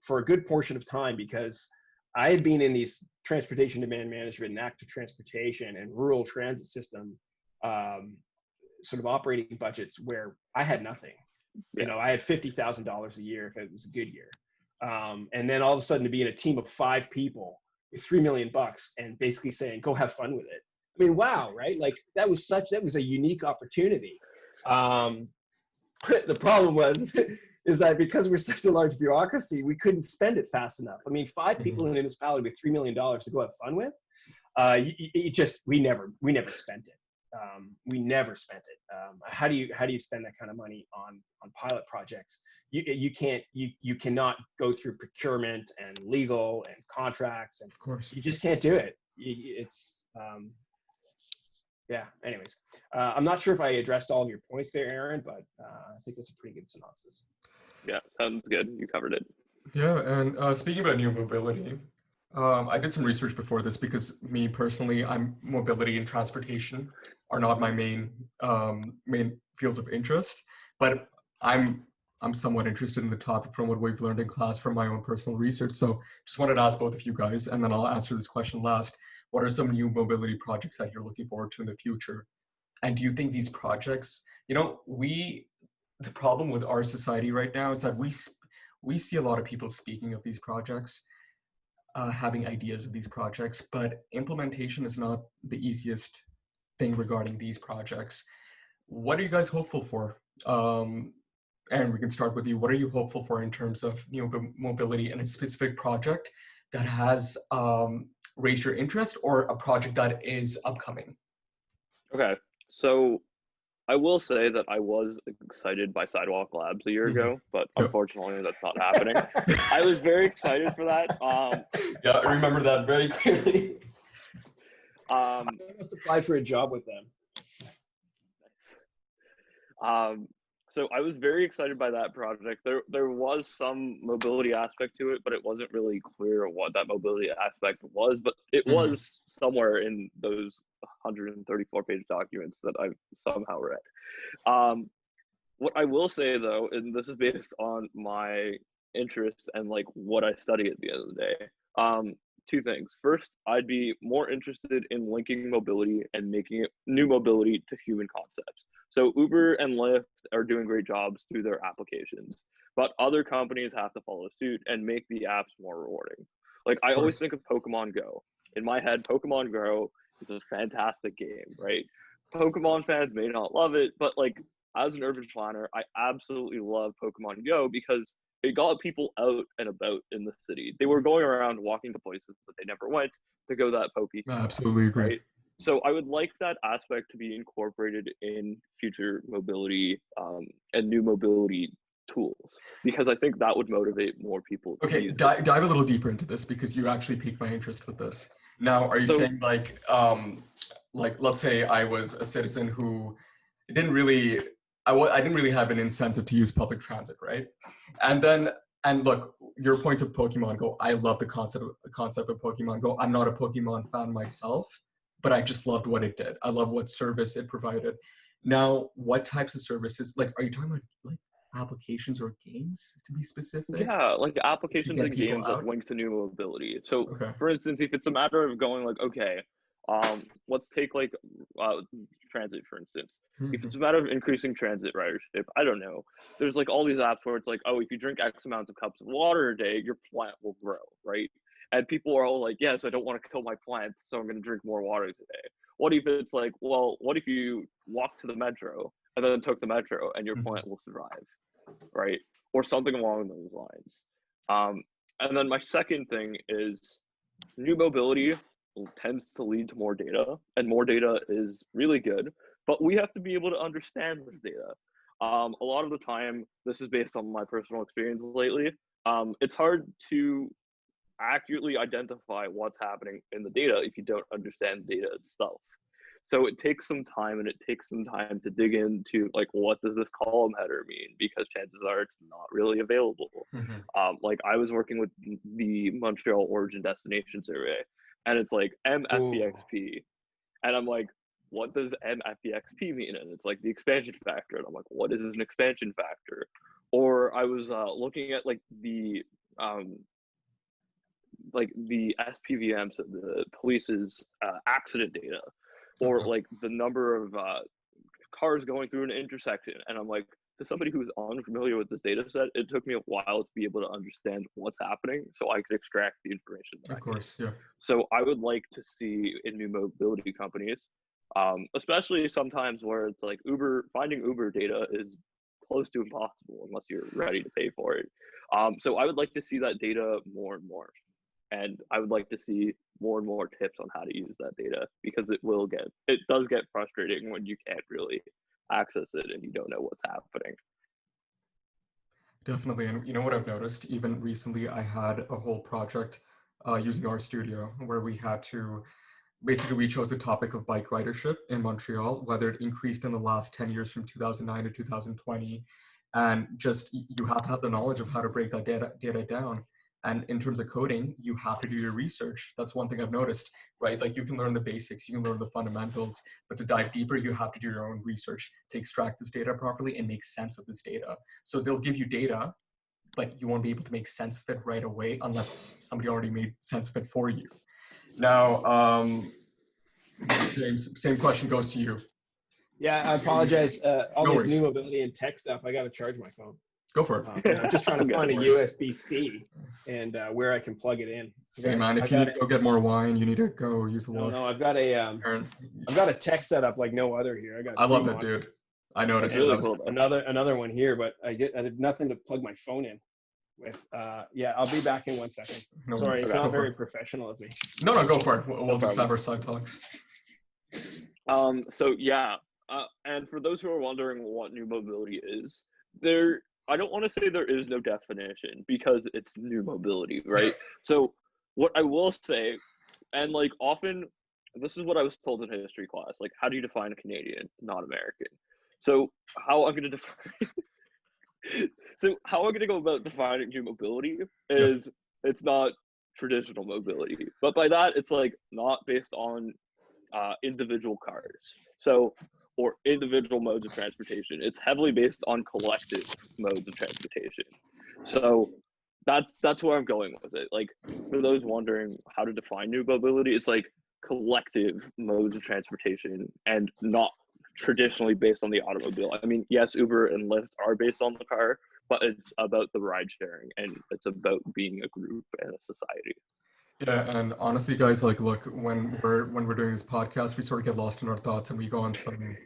for a good portion of time, because I had been in these transportation demand management and active transportation and rural transit system sort of operating budgets where I had nothing. You know, I had $50,000 a year if it was a good year. And then all of a sudden to be in a team of 5 people with $3 million and basically saying, go have fun with it. I mean, wow, right? Like that was a unique opportunity. The problem is that because we're such a large bureaucracy, we couldn't spend it fast enough. I mean, 5 people in a municipality with $3 million to go have fun with, we never spent it. We never spent it. How do you spend that kind of money on pilot projects? You cannot go through procurement and legal and contracts, and of course you just can't do it. Anyways, I'm not sure if I addressed all of your points there, Aaron, but I think that's a pretty good synopsis. Yeah, sounds good. You covered it. Yeah, and speaking about new mobility, I did some research before this because me personally, mobility and transportation are not my main fields of interest, but I'm somewhat interested in the topic from what we've learned in class from my own personal research. So just wanted to ask both of you guys, and then I'll answer this question last. What are some new mobility projects that you're looking forward to in the future? And do you think these projects, the problem with our society right now is that we see a lot of people speaking of these projects, having ideas of these projects, but implementation is not the easiest thing regarding these projects. What are you guys hopeful for? Aaron, we can start with you. What are you hopeful for in terms of new mobility and a specific project that has raised your interest, or a project that is upcoming? Okay, so I will say that I was excited by Sidewalk Labs a year ago, but unfortunately that's not happening. I was very excited for that. Yeah, I remember that very clearly. I must apply for a job with them. So I was very excited by that project. There was some mobility aspect to it, but it wasn't really clear what that mobility aspect was, but it was somewhere in those 134-page documents that I've somehow read. What I will say though, and this is based on my interests and like what I study at the end of the day, 2 things. First, I'd be more interested in linking mobility and making it new mobility to human concepts. So Uber and Lyft are doing great jobs through their applications, but other companies have to follow suit and make the apps more rewarding. Like I always think of Pokemon Go. In my head, Pokemon Go is a fantastic game, right? Pokemon fans may not love it, but like as an urban planner, I absolutely love Pokemon Go because it got people out and about in the city. They were going around walking to places that they never went to go that pokey. I absolutely agree. Right? So I would like that aspect to be incorporated in future mobility and new mobility tools, because I think that would motivate more people to Okay, use dive a little deeper into this, because you actually piqued my interest with this. Now, are you saying like let's say I was a citizen who didn't really, I didn't really have an incentive to use public transit, right? And look, your point of Pokemon Go, I love the concept of Pokemon Go. I'm not a Pokemon fan myself, but I just loved what it did. I love what service it provided. Now, what types of services, like, are you talking about like applications or games, to be specific? Yeah, like applications and people games out? that link to new mobility. So Okay. for instance, if it's a matter of going like, okay, let's take like transit, for instance. If it's a matter of increasing transit ridership, I don't know. There's like all these apps where it's like, oh, if you drink X amount of cups of water a day, your plant will grow, right? And people are all like, yes, I don't want to kill my plant, so I'm going to drink more water today. What if it's like, well, what if you walk to the metro and then took the metro and your plant will survive, right? Or something along those lines. And then my second thing is new mobility tends to lead to more data, and more data is really good, but we have to be able to understand this data. A lot of the time, this is based on my personal experience lately. It's hard to accurately identify what's happening in the data if you don't understand the data itself. So it takes some time, and it takes some time to dig into like, what does this column header mean? Because chances are it's not really available. Like I was working with the Montreal Origin Destination Survey, and it's like MFBXP, and I'm like, what does MFBXP mean? And it's like the expansion factor, and I'm like, what is an expansion factor? Or I was looking at like the SPVM, so the police's accident data, or like the number of cars going through an intersection. And I'm like, to somebody who's unfamiliar with this data set, it took me a while to be able to understand what's happening so I could extract the information. Of course, yeah. So I would like to see in new mobility companies, especially sometimes where it's like finding Uber data is close to impossible unless you're ready to pay for it. So I would like to see that data more and more. And I would like to see more and more tips on how to use that data, because it does get frustrating when you can't really access it and you don't know what's happening. Definitely. And you know what I've noticed? Even recently, I had a whole project using RStudio where we had to, basically we chose the topic of bike ridership in Montreal, whether it increased in the last 10 years from 2009 to 2020. And just, you have to have the knowledge of how to break that data down. And in terms of coding, you have to do your research. That's one thing I've noticed, right? Like you can learn the basics, you can learn the fundamentals, but to dive deeper, you have to do your own research to extract this data properly and make sense of this data. So they'll give you data, but you won't be able to make sense of it right away unless somebody already made sense of it for you. Now, same question goes to you. Yeah, I apologize. All this new mobility and tech stuff, I got to charge my phone. Go for it. I'm just trying to find a USB-C and where I can plug it in. Hey man, if you need to go get more wine, you need to go use the wash. No, I've got a tech setup like no other here. I love that, dude. I noticed really it. Cool. Another one here, but I did nothing to plug my phone in with. Yeah, I'll be back in 1 second. No, sorry, it's not very professional of me. No, go for it. We'll just have our side talks. So yeah, and for those who are wondering what new mobility is, I don't want to say there is no definition, because it's new mobility, right? So what I will say, and like often, this is what I was told in history class, like, how do you define a Canadian, not American? So how I'm going to go about defining new mobility is it's not traditional mobility, but by that it's like not based on individual cars. So, or individual modes of transportation. It's heavily based on collective modes of transportation. So that's where I'm going with it. Like, for those wondering how to define new mobility, it's like collective modes of transportation and not traditionally based on the automobile. I mean, yes, Uber and Lyft are based on the car, but it's about the ride sharing, and it's about being a group and a society. Yeah, and honestly, guys, like, look, when we're doing this podcast, we sort of get lost in our thoughts and we go on some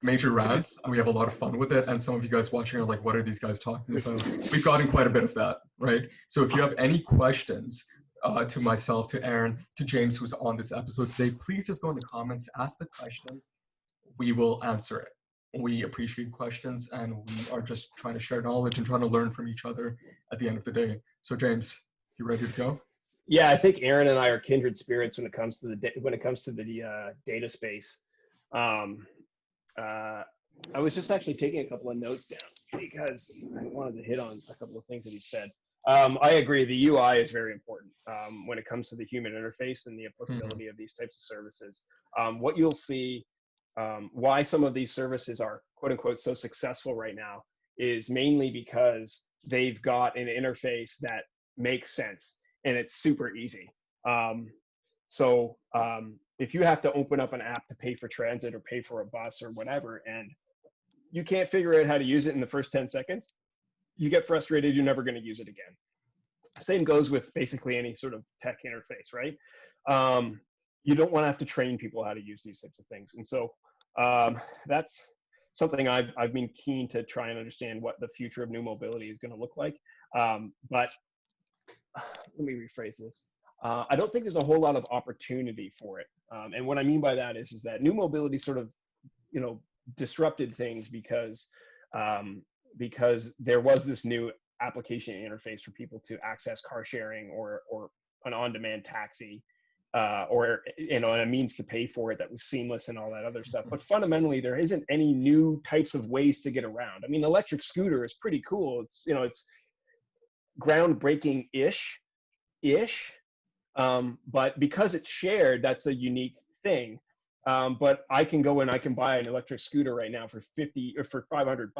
major rants, and we have a lot of fun with it. And some of you guys watching are like, what are these guys talking about? We've gotten quite a bit of that, right? So if you have any questions to myself, to Aaron, to James, who's on this episode today, please just go in the comments, ask the question. We will answer it. We appreciate questions, and we are just trying to share knowledge and trying to learn from each other at the end of the day. So James, you ready to go? Yeah, I think Aaron and I are kindred spirits when it comes to the data space. I was just actually taking a couple of notes down because I wanted to hit on a couple of things that he said. I agree. The UI is very important when it comes to the human interface and the applicability of these types of services. What you'll see, why some of these services are quote unquote so successful right now is mainly because they've got an interface that makes sense and it's super easy. If you have to open up an app to pay for transit or pay for a bus or whatever, and you can't figure out how to use it in the first 10 seconds, you get frustrated, you're never going to use it again. Same goes with basically any sort of tech interface, right? You don't want to have to train people how to use these types of things. And so that's something I've been keen to try and understand what the future of new mobility is going to look like. But let me rephrase this. I don't think there's a whole lot of opportunity for it. And what I mean by that is that new mobility sort of, disrupted things because there was this new application interface for people to access car sharing or an on-demand taxi or a means to pay for it that was seamless and all that other stuff. But fundamentally, there isn't any new types of ways to get around. I mean, electric scooter is pretty cool. It's groundbreaking-ish, but because it's shared, that's a unique thing. But I can go and I can buy an electric scooter right now for $50 or for $500,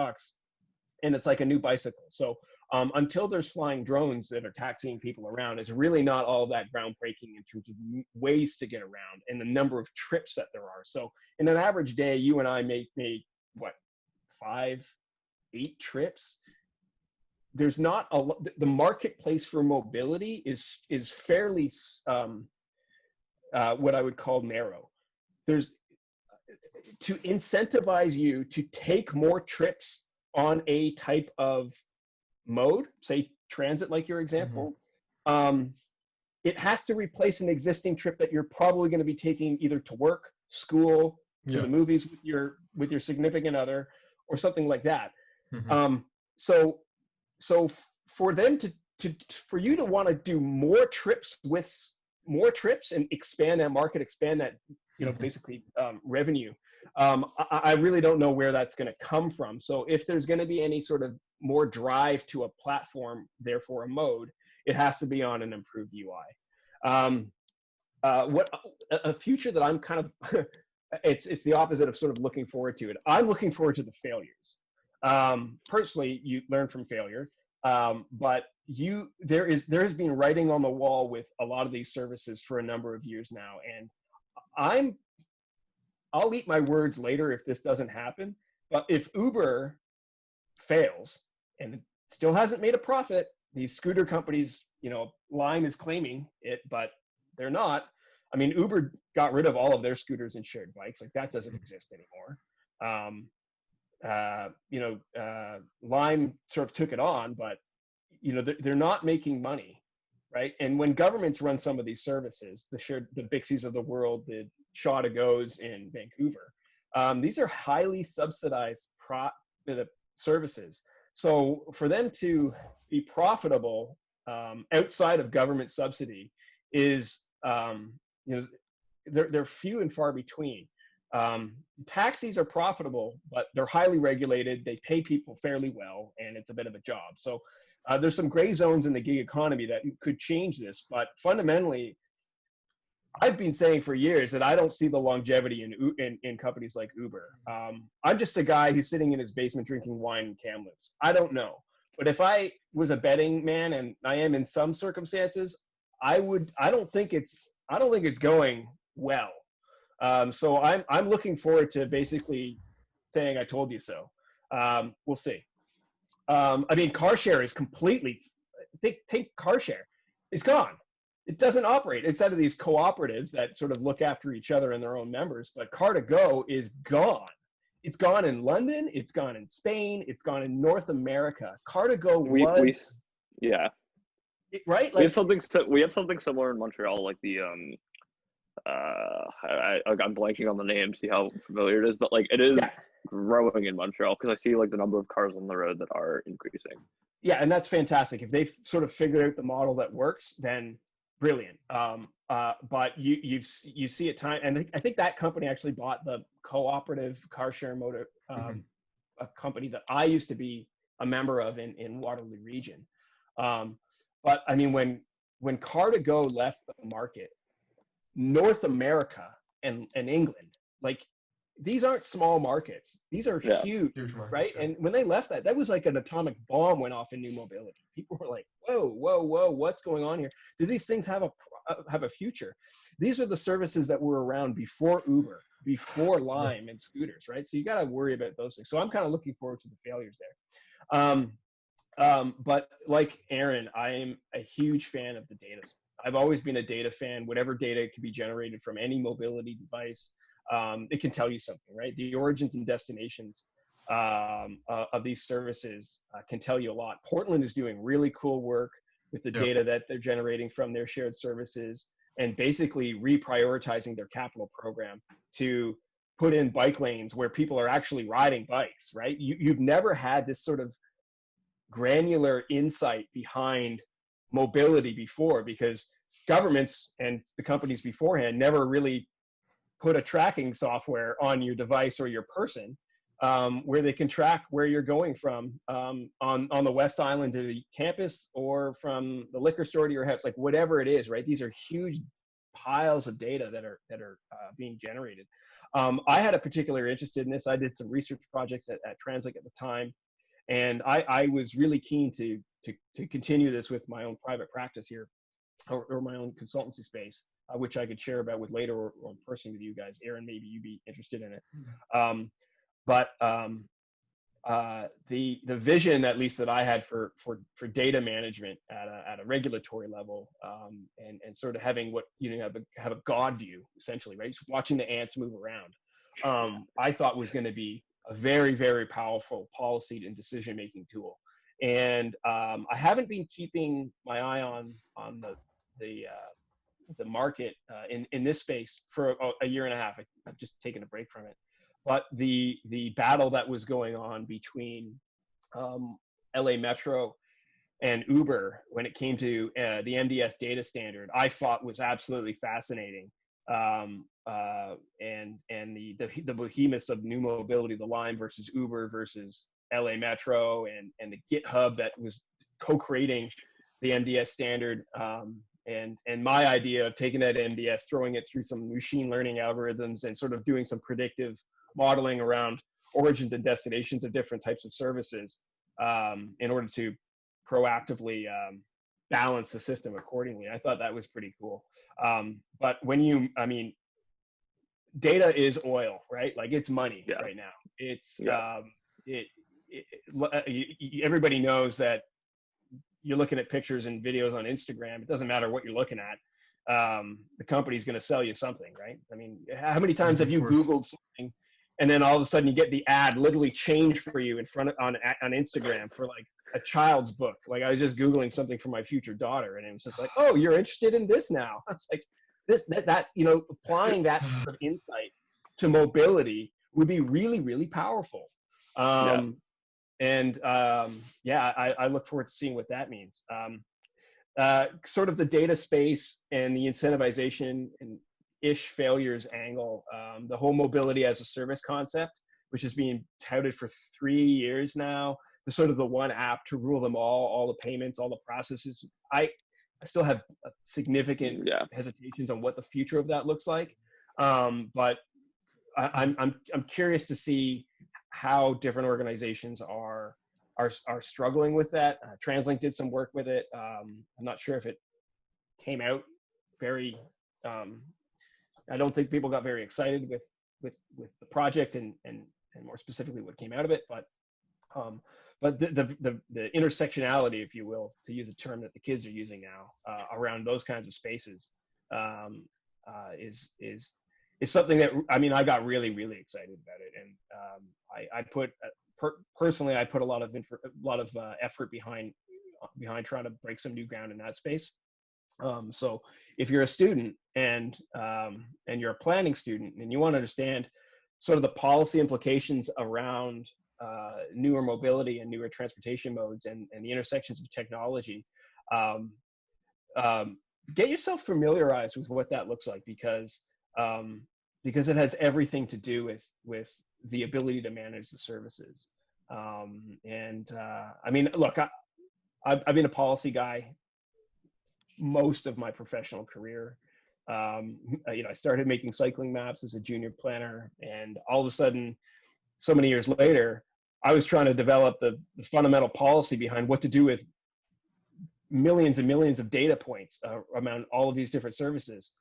and it's like a new bicycle. So until there's flying drones that are taxiing people around, it's really not all that groundbreaking in terms of ways to get around and the number of trips that there are. So in an average day, you and I make what, 5-8 trips. There's not the marketplace for mobility is fairly what I would call narrow. There's to incentivize you to take more trips on a type of mode, say transit, like your example. It has to replace an existing trip that you're probably going to be taking either to work, school, to the movies with your significant other, or something like that. So for them for you to want to do more trips and expand that market, expand that, basically revenue, I really don't know where that's going to come from. So if there's going to be any sort of more drive to a platform, therefore a mode, it has to be on an improved UI. What a future that I'm kind of, it's the opposite of sort of looking forward to it. I'm looking forward to the failures. Personally, you learn from failure, but there has been writing on the wall with a lot of these services for a number of years now, and I'll eat my words later if this doesn't happen. But if Uber fails and it still hasn't made a profit, these scooter companies, Lime is claiming it, but they're not. I mean, Uber got rid of all of their scooters and shared bikes. Like, that doesn't exist anymore. Lime sort of took it on, but they're not making money, right? And when governments run some of these services, the Bixies of the world, the Shaw to Go's in Vancouver, these are highly subsidized services. So for them to be profitable outside of government subsidy is, they're few and far between. Taxis are profitable, but they're highly regulated. They pay people fairly well, and it's a bit of a job. So there's some gray zones in the gig economy that could change this. But fundamentally, I've been saying for years that I don't see the longevity in companies like Uber. I'm just a guy who's sitting in his basement drinking wine in Kamloops. I don't know. But if I was a betting man, and I am in some circumstances, I don't think it's going well. So I'm looking forward to basically saying I told you so. We'll see. I mean, car share is completely, think car share. It's gone. It doesn't operate. It's out of these cooperatives that sort of look after each other and their own members, but Car2Go is gone. it's gone in London, it's gone in Spain, it's gone in North America. Car2Go was yeah. Right? We Like have something similar in Montreal, like the I'm blanking on the name, see how familiar it is, but like it is growing in Montreal because I see like the number of cars on the road that are increasing. Yeah, and that's fantastic. If they've sort of figured out the model that works, then brilliant. But you see it time, and I think that company actually bought the cooperative car share motor a company that I used to be a member of in Waterloo region. But I mean, when Car2Go left the market, North America and England, like these aren't small markets. These are huge markets, right? Yeah. And when they left that was like an atomic bomb went off in new mobility. People were like, whoa, what's going on here? Do these things have a future? These are the services that were around before Uber, before Lime and scooters, right? So you got to worry about those things. So I'm kind of looking forward to the failures there. But like Aaron, I am a huge fan of the data. I've always been a data fan. Whatever data can be generated from any mobility device, it can tell you something, right? The origins and destinations of these services can tell you a lot. Portland is doing really cool work with the data that they're generating from their shared services and basically reprioritizing their capital program to put in bike lanes where people are actually riding bikes, right? You've never had this sort of granular insight behind mobility before, because governments and the companies beforehand never really put a tracking software on your device or your person where they can track where you're going from on the West Island to the campus or from the liquor store to your house, like whatever it is, right? These are huge piles of data that are being generated. I had a particular interest in this. I did some research projects at TransLink at the time, and I was really keen to continue this with my own private practice here, or my own consultancy space, which I could share about with later or personally with you guys. Aaron, maybe you'd be interested in it. But the vision, at least that I had for data management at a regulatory level, and sort of having what have a God view essentially, right? Just watching the ants move around, I thought was going to be a very, very powerful policy and decision-making tool. And I haven't been keeping my eye on the market in this space for a year and a half. I've just taken a break from it. But the battle that was going on between LA Metro and Uber when it came to the MDS data standard, I thought was absolutely fascinating. And the behemoths of new mobility, the Lime versus Uber versus LA Metro, and the GitHub that was co-creating the MDS standard, and my idea of taking that MDS, throwing it through some machine learning algorithms and sort of doing some predictive modeling around origins and destinations of different types of services in order to proactively balance the system accordingly. I thought that was pretty cool. But data is oil, right? Like it's money right now. It's everybody knows that you're looking at pictures and videos on Instagram. It doesn't matter what you're looking at. The company's going to sell you something, right? I mean, how many times have you Googled something and then all of a sudden you get the ad literally changed for you in front of on Instagram for like a child's book? Like I was just Googling something for my future daughter and it was just like, oh, you're interested in this now. It's like that applying that sort of insight to mobility would be really, really powerful. I look forward to seeing what that means. Sort of the data space and the incentivization and failures angle, the whole mobility as a service concept, which is being touted for 3 years now, the sort of the one app to rule them all the payments, all the processes. I still have significant hesitations on what the future of that looks like. But I'm curious to see how different organizations are struggling with that. TransLink did some work with it. I'm not sure if it came out very. I don't think people got very excited with the project and more specifically what came out of it. But the intersectionality, if you will, to use a term that the kids are using now, around those kinds of spaces, is something that, I mean, I got really, really excited about it. And I put, personally, I put a lot of effort behind trying to break some new ground in that space. So if you're a student and you're a planning student and you want to understand sort of the policy implications around newer mobility and newer transportation modes and the intersections of technology, get yourself familiarized with what that looks like, because it has everything to do with the ability to manage the services. I mean, look, I've been a policy guy most of my professional career. You know, I started making cycling maps as a junior planner, and all of a sudden, so many years later, I was trying to develop the fundamental policy behind what to do with millions and millions of data points around all of these different services.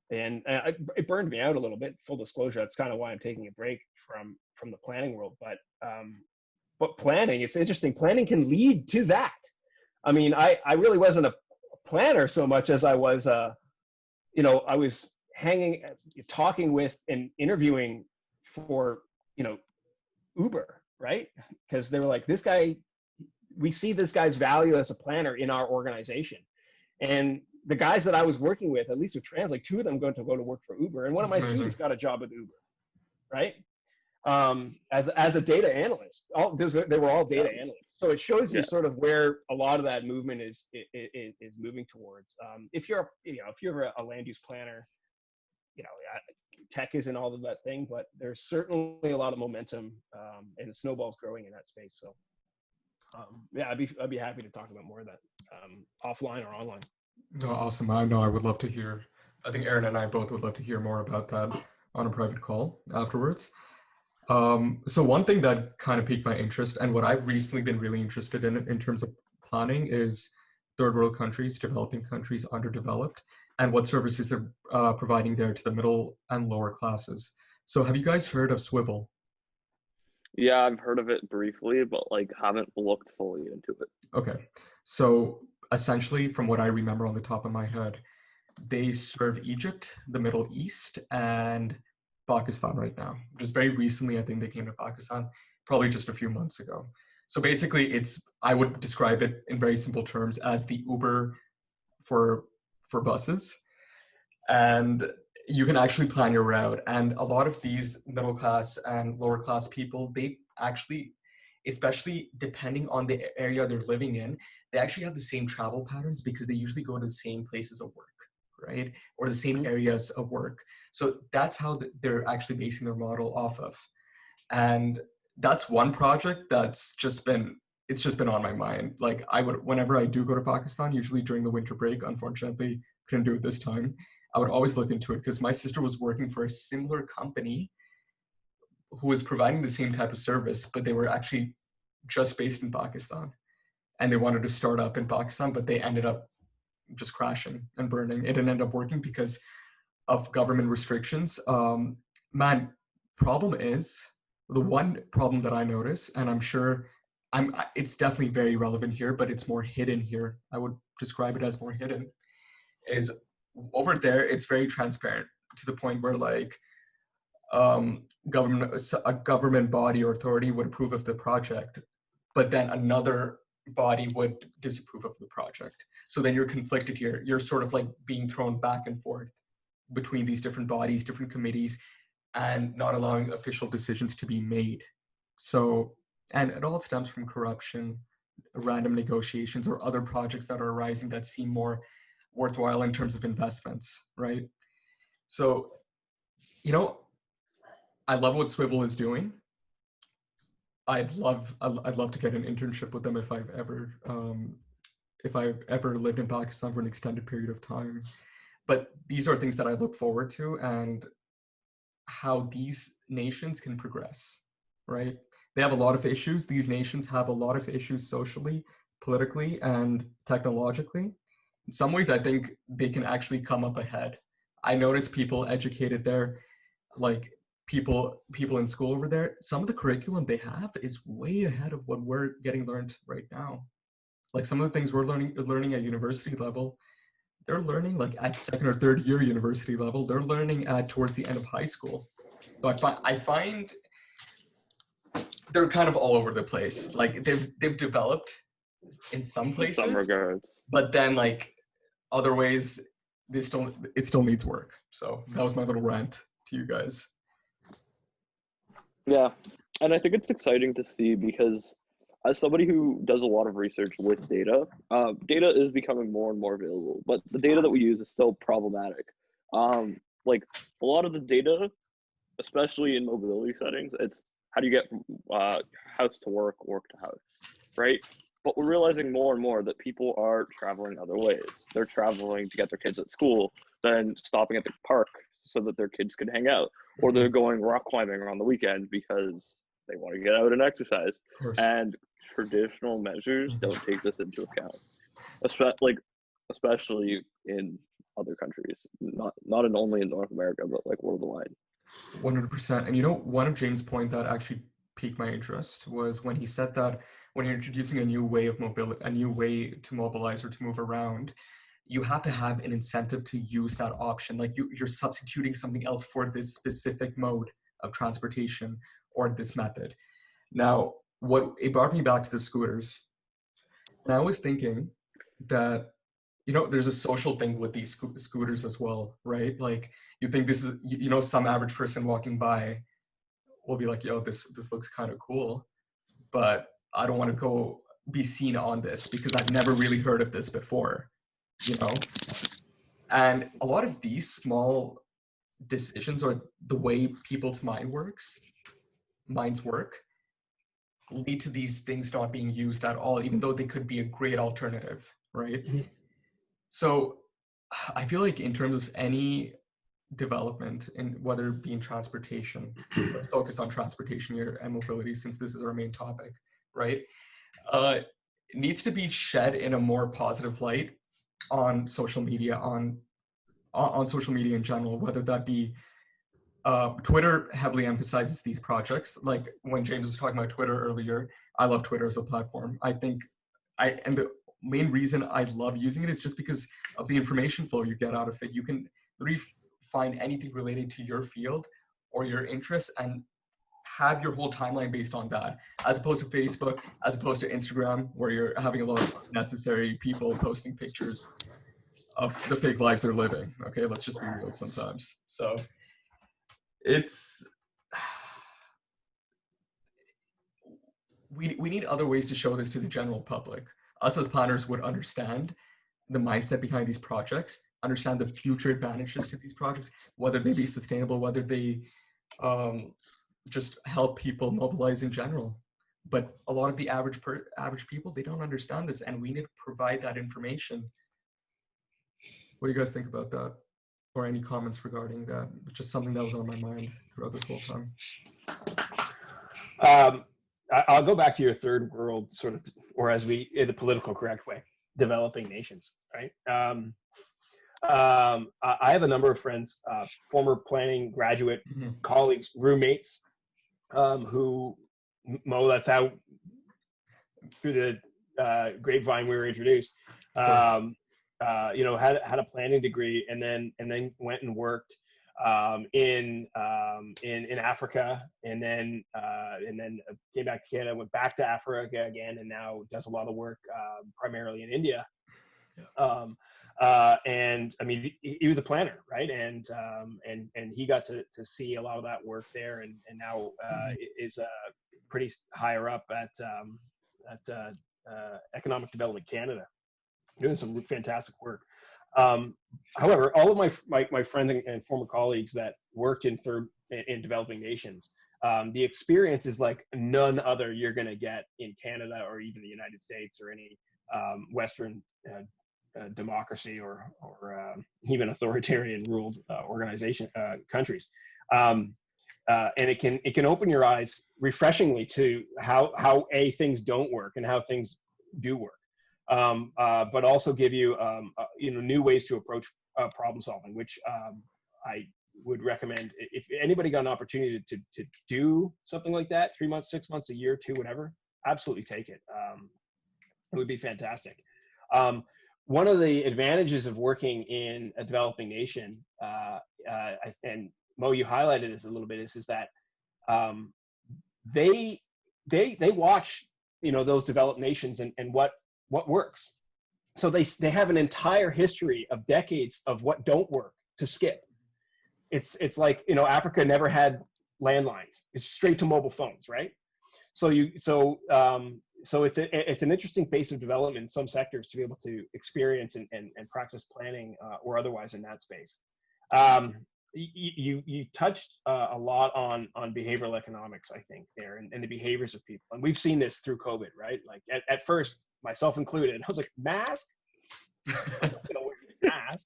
It burned me out a little bit, full disclosure. That's kind of why I'm taking a break from the planning world. But planning, it's interesting. Planning can lead to that. I mean, I really wasn't a planner so much as I was, you know, I was talking with and interviewing for, you know, Uber, right? Because they were like, this guy, we see this guy's value as a planner in our organization. And the guys that I was working with, at least with Trans, like 2 of them going to work for Uber, and one of my students got a job with Uber, right? As a data analyst. They were all data analysts. So it shows you sort of where a lot of that movement is moving towards. If you're a land use planner, you know, tech isn't all of that thing, but there's certainly a lot of momentum, and the snowball's growing in that space. So yeah, I'd be happy to talk about more of that, offline or online. No, awesome. I know I would love to hear. I think Aaron and I both would love to hear more about that on a private call afterwards. So one thing that kind of piqued my interest, and what I've recently been really interested in terms of planning, is third world countries, developing countries, underdeveloped, and what services they're providing there to the middle and lower classes. So have you guys heard of Swivel? Yeah, I've heard of it briefly, but like haven't looked fully into it. Okay. So essentially, from what I remember on the top of my head, they serve Egypt, the Middle East, and Pakistan right now. Just very recently, I think they came to Pakistan, probably just a few months ago. So basically, I would describe it in very simple terms as the Uber for buses. And you can actually plan your route. And a lot of these middle class and lower class people, they actually, especially depending on the area they're living in, they actually have the same travel patterns because they usually go to the same places of work, right? Or the same areas of work. So that's how they're actually basing their model off of. And that's one project that's just been on my mind. Like whenever I do go to Pakistan, usually during the winter break, unfortunately couldn't do it this time, I would always look into it because my sister was working for a similar company who was providing the same type of service, but they were actually just based in Pakistan. And they wanted to start up in Pakistan, but they ended up just crashing and burning. It didn't end up working because of government restrictions. Man, problem is, the one problem that I notice, and I'm sure it's definitely very relevant here, but it's more hidden here. I would describe it as more hidden, is over there, it's very transparent to the point where like a government body or authority would approve of the project, but then another body would disapprove of the project. So then you're conflicted here. You're sort of like being thrown back and forth between these different bodies, different committees, and not allowing official decisions to be made. So, and it all stems from corruption, random negotiations, or other projects that are arising that seem more worthwhile in terms of investments, right? So, you know, I love what Swivel is doing. I'd love to get an internship with them if I've ever lived in Pakistan for an extended period of time. But these are things that I look forward to, and how these nations can progress, right? They have a lot of issues. These nations have a lot of issues socially, politically, and technologically. In some ways, I think they can actually come up ahead. I notice people educated there, like people in school over there, some of the curriculum they have is way ahead of what we're getting learned right now. Like some of the things we're learning at university level, they're learning like at second or third year university level. They're learning at towards the end of high school. So I find they're kind of all over the place. Like they've developed in some In places, some regards. but then like other ways, it still needs work. So that was my little rant to you guys. Yeah, and I think it's exciting to see because as somebody who does a lot of research with data, data is becoming more and more available, but the data that we use is still problematic. Like a lot of the data, especially in mobility settings, it's how do you get from house to work, work to house, right? But we're realizing more and more that people are traveling other ways. They're traveling to get their kids at school, then stopping at the park so that their kids can hang out, or they're going rock climbing on the weekend because they want to get out and exercise. Of course. And traditional measures don't take this into account, especially in other countries, not in only in North America, but like worldwide. 100%. And you know, one of James' point that actually piqued my interest was when he said that when you're introducing a new way of mobility, a new way to mobilize or to move around, you have to have an incentive to use that option. Like you're substituting something else for this specific mode of transportation or this method. Now, what it brought me back to the scooters. And I was thinking that, you know, there's a social thing with these scooters as well, right? Like you think this is, you know, some average person walking by will be like, yo, this looks kind of cool, but I don't want to go be seen on this because I've never really heard of this before, you know? And a lot of these small decisions or the way people's minds work lead to these things not being used at all, even though they could be a great alternative, right? Mm-hmm. So I feel like in terms of any development, and whether it be in transportation, let's focus on transportation here and mobility since this is our main topic, right? It needs to be shed in a more positive light on social media, on social media in general, whether that be Twitter heavily emphasizes these projects. Like when James was talking about Twitter earlier, I love Twitter as a platform. I think and the main reason I love using it is just because of the information flow you get out of it. You can literally find anything related to your field or your interests and have your whole timeline based on that, as opposed to Facebook, as opposed to Instagram, where you're having a lot of unnecessary people posting pictures of the fake lives they're living. Okay, let's just be real sometimes. So it's we need other ways to show this to the general public. Us as planners would understand the mindset behind these projects, understand the future advantages to these projects, whether they be sustainable, whether they just help people mobilize in general. But a lot of the average people, they don't understand this, and we need to provide that information. What do you guys think about that? Or any comments regarding that? It's just something that was on my mind throughout this whole time. I'll go back to your third world sort of, or as we, in the political correct way, developing nations, right? I have a number of friends, former planning graduate colleagues, roommates, who Mo, that's how through the grapevine we were introduced. You know, had a planning degree and then went and worked in Africa, and then came back to Canada, went back to Africa again, and now does a lot of work primarily in India. And I mean, he was a planner, right? And he got to see a lot of that work there, and now is pretty higher up at Economic Development Canada, doing some fantastic work. However, all of my friends and former colleagues that worked in developing nations, the experience is like none other you're going to get in Canada or even the United States or any Western democracy or even authoritarian ruled countries. And it can open your eyes refreshingly to how things don't work and how things do work, but also give you new ways to approach problem solving, which I would recommend. If anybody got an opportunity to do something like that, 3 months, 6 months, a year, 2, whatever, absolutely take it. It would be fantastic. one of the advantages of working in a developing nation, and Mo, you highlighted this a little bit, is that they watch, you know, those developed nations and what works. So they have an entire history of decades of what don't work to skip. It's like, you know, Africa never had landlines. It's straight to mobile phones, right? So it's an interesting phase of development in some sectors to be able to experience and practice planning or otherwise in that space. You touched a lot on behavioral economics, I think, there, and the behaviors of people. And we've seen this through COVID, right? Like at first, myself included, I was like, mask? I'm not gonna wear a mask,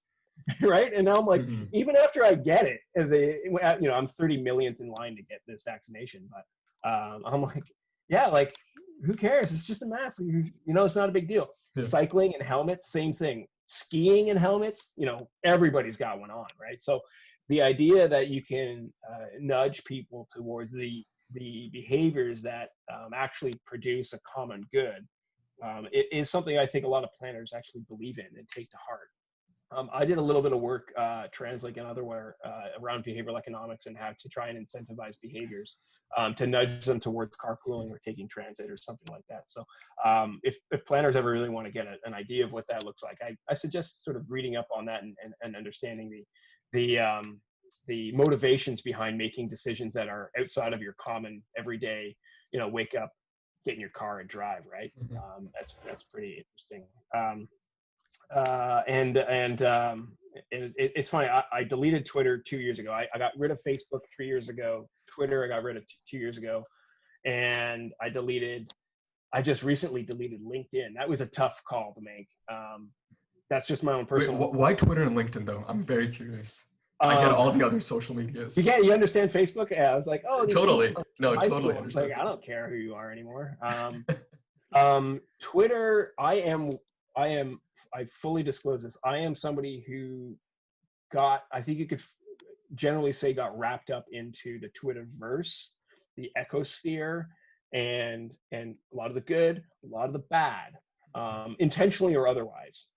right? And now I'm like, even after I get it, you know, I'm 30 millionth in line to get this vaccination, but I'm like, yeah, like, who cares? It's just a mask. You know, it's not a big deal. Yeah. Cycling and helmets, same thing. Skiing and helmets, you know, everybody's got one on, right? So the idea that you can nudge people towards the behaviors that actually produce a common good, it is something I think a lot of planners actually believe in and take to heart. I did a little bit of work, TransLink and otherwhere, around behavioral economics and how to try and incentivize behaviors to nudge them towards carpooling or taking transit or something like that. So if planners ever really want to get an idea of what that looks like, I suggest sort of reading up on that and understanding the motivations behind making decisions that are outside of your common everyday, you know, wake up, get in your car and drive, right? That's pretty interesting. It's funny. I deleted Twitter 2 years ago. I got rid of Facebook 3 years ago. Twitter I got rid of 2 years ago, and I just recently deleted LinkedIn. That was a tough call to make. That's just my own personal. Wait, why Twitter and LinkedIn though? I'm very curious. I get all the other social medias. You understand Facebook? Yeah, I was like, oh, totally. No, totally. It's like, I don't care who you are anymore. Twitter, I fully disclose this. I am somebody who I think you could generally say got wrapped up into the Twitterverse, the ecosphere, and a lot of the good, a lot of the bad, intentionally or otherwise.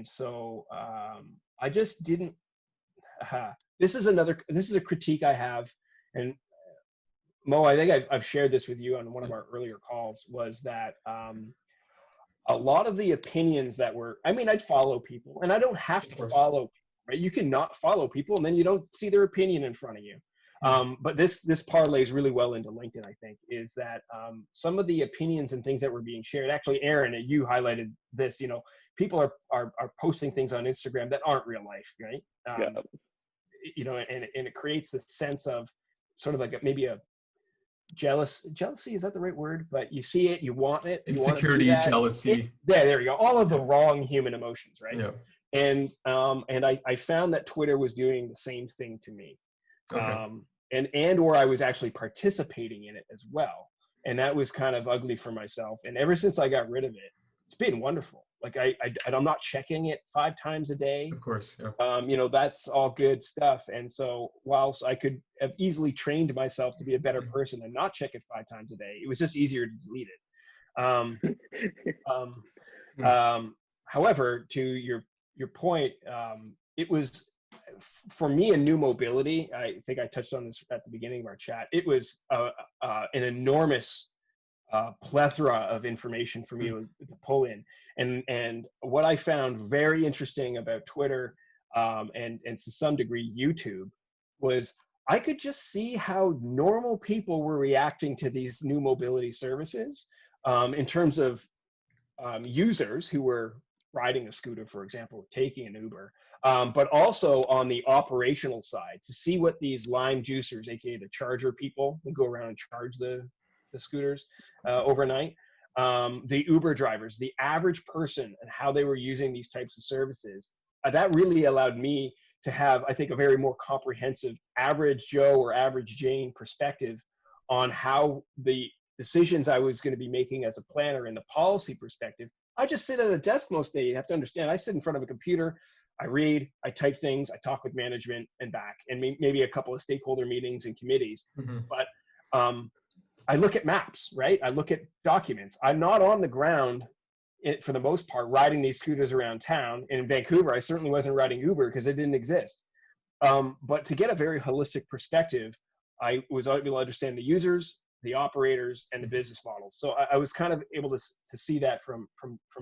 So I just didn't, this is a critique I have. And Mo, I think I've shared this with you on one of our earlier calls, was that a lot of the opinions that I'd follow people, and I don't have to follow people, right? You can not follow people and then you don't see their opinion in front of you. But this parlays really well into LinkedIn, I think, is that some of the opinions and things that were being shared, actually, Aaron, you highlighted this, you know, people are posting things on Instagram that aren't real life, right? You know, and it creates this sense of sort of like maybe a jealousy, is that the right word? But you see it, you want it. Insecurity, jealousy. There you go. All of the wrong human emotions, right? Yeah. And I found that Twitter was doing the same thing to me. Okay. Or I was actually participating in it as well. And that was kind of ugly for myself. And ever since I got rid of it, it's been wonderful. Like I'm not checking it 5 times a day. Of course, yeah. You know, that's all good stuff. And so whilst I could have easily trained myself to be a better person and not check it 5 times a day, it was just easier to delete it. However, to your point, it was, for me, a new mobility. I think I touched on this at the beginning of our chat. It was an enormous plethora of information for me to pull in. And what I found very interesting about Twitter and to some degree YouTube was I could just see how normal people were reacting to these new mobility services in terms of users who were riding a scooter, for example, taking an Uber, but also on the operational side to see what these lime juicers, aka the charger people, who go around and charge the scooters overnight, the Uber drivers, the average person, and how they were using these types of services. That really allowed me to have, I think, a very more comprehensive average Joe or average Jane perspective on how the decisions I was going to be making as a planner in the policy perspective. I just sit at a desk most days. You have to understand, I sit in front of a computer, I read, I type things, I talk with management and back, and maybe a couple of stakeholder meetings and committees. But I look at maps, right? I look at documents. I'm not on the ground for the most part, riding these scooters around town. And in Vancouver, I certainly wasn't riding Uber because it didn't exist. But to get a very holistic perspective, I was able to understand the users, the operators, and the business models. So I was kind of able to see that from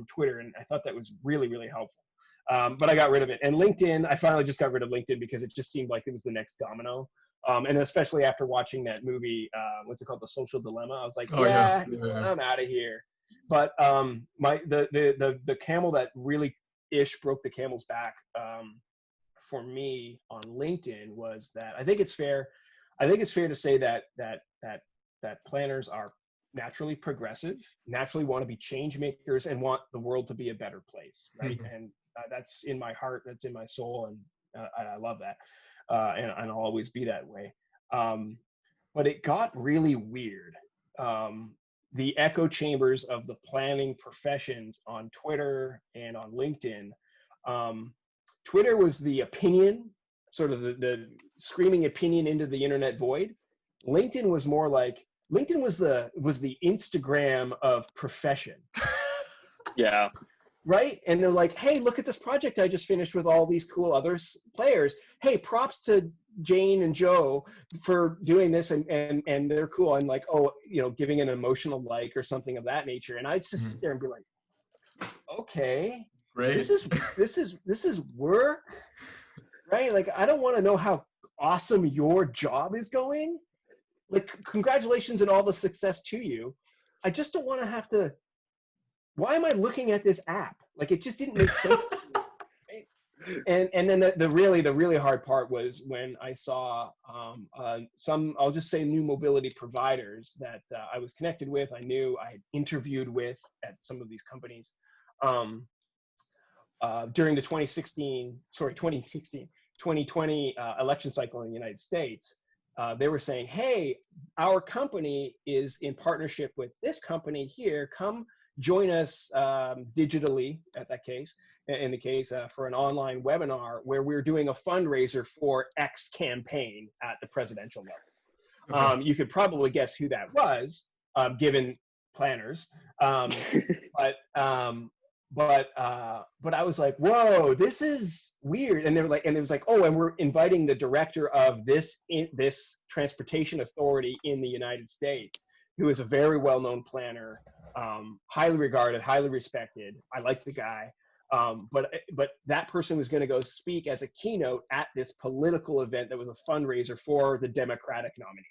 Twitter, and I thought that was really, really helpful. But I got rid of it. And LinkedIn, I finally just got rid of LinkedIn because it just seemed like it was the next domino. And especially after watching that movie, what's it called, The Social Dilemma, I was like, I'm out of here. But the camel that really broke the camel's back for me on LinkedIn was that I think it's fair to say that planners are naturally progressive, naturally want to be change makers, and want the world to be a better place, right? Mm-hmm. And that's in my heart, that's in my soul, and I love that, and I'll always be that way. But it got really weird. The echo chambers of the planning professions on Twitter and on LinkedIn. Twitter was the opinion, sort of the screaming opinion into the internet void. LinkedIn was more like, LinkedIn was the Instagram of profession. Yeah. Right? And they're like, hey, look at this project I just finished with all these cool other players. Hey, props to Jane and Joe for doing this, and they're cool. And like, oh, giving an emotional like or something of that nature. And I'd just sit there and be like, okay, great. This is work, right? Like, I don't want to know how awesome your job is going. Like, congratulations and all the success to you. I just don't want to have to. Why am I looking at this app? Like, it just didn't make sense to me. Right? And then the really hard part was when I saw some, I'll just say, new mobility providers that I was connected with. I knew I had interviewed with at some of these companies during the 2020 election cycle in the United States. They were saying, hey, our company is in partnership with this company here. Come join us digitally in the case for an online webinar where we're doing a fundraiser for X campaign at the presidential level. Okay. You could probably guess who that was, given planners. But I was like, whoa, this is weird. And they were like, and it was like, oh, and we're inviting the director of this transportation authority in the United States, who is a very well-known planner, highly regarded, highly respected. I like the guy. But that person was going to go speak as a keynote at this political event that was a fundraiser for the Democratic nominee.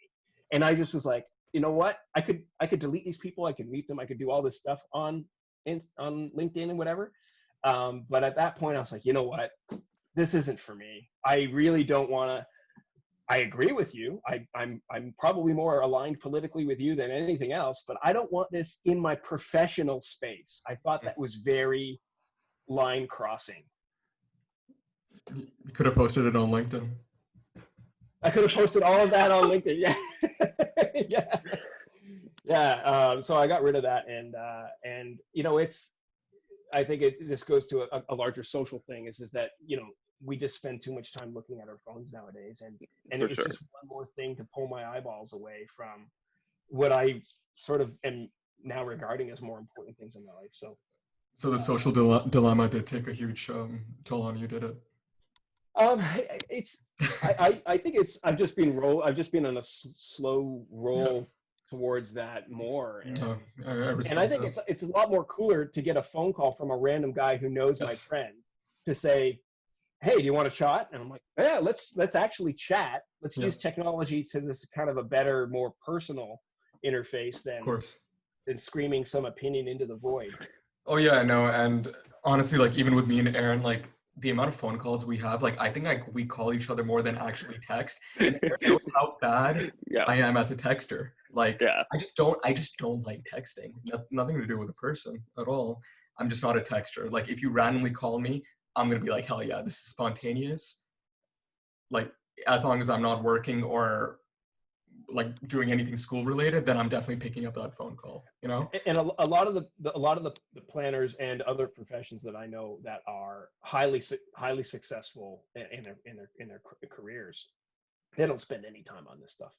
And I just was like, you know what? I could delete these people. I could mute them. I could do all this stuff on LinkedIn and whatever. But at that point I was like, you know what? This isn't for me. I really don't want to. I agree with you. I'm probably more aligned politically with you than anything else, but I don't want this in my professional space. I thought that was very line crossing. You could have posted it on LinkedIn. I could have posted all of that on LinkedIn. Yeah. Yeah. So I got rid of that, and I think this goes to a larger social thing. Is that we just spend too much time looking at our phones nowadays, and it was just one more thing to pull my eyeballs away from what I sort of am now regarding as more important things in my life. So the social dilemma did take a huge toll on you, did it? I think I've just been on a slow roll towards that more, and I think it's a lot more cooler to get a phone call from a random guy who knows my friend to say, hey, do you want to chat? And I'm like, yeah, let's actually chat. Let's use technology to this kind of a better, more personal interface than screaming some opinion into the void. Oh yeah, I know. And honestly, like, even with me and Aaron, like, the amount of phone calls we have, like, I think we call each other more than actually text. And Aaron knows how bad I am as a texter. Like, I just don't like texting. Nothing to do with the person at all. I'm just not a texter. Like, if you randomly call me, I'm going to be like, hell yeah, this is spontaneous. Like, as long as I'm not working or like doing anything school related, then I'm definitely picking up that phone call, And a lot of the planners and other professions that I know that are highly successful in their careers, they don't spend any time on this stuff.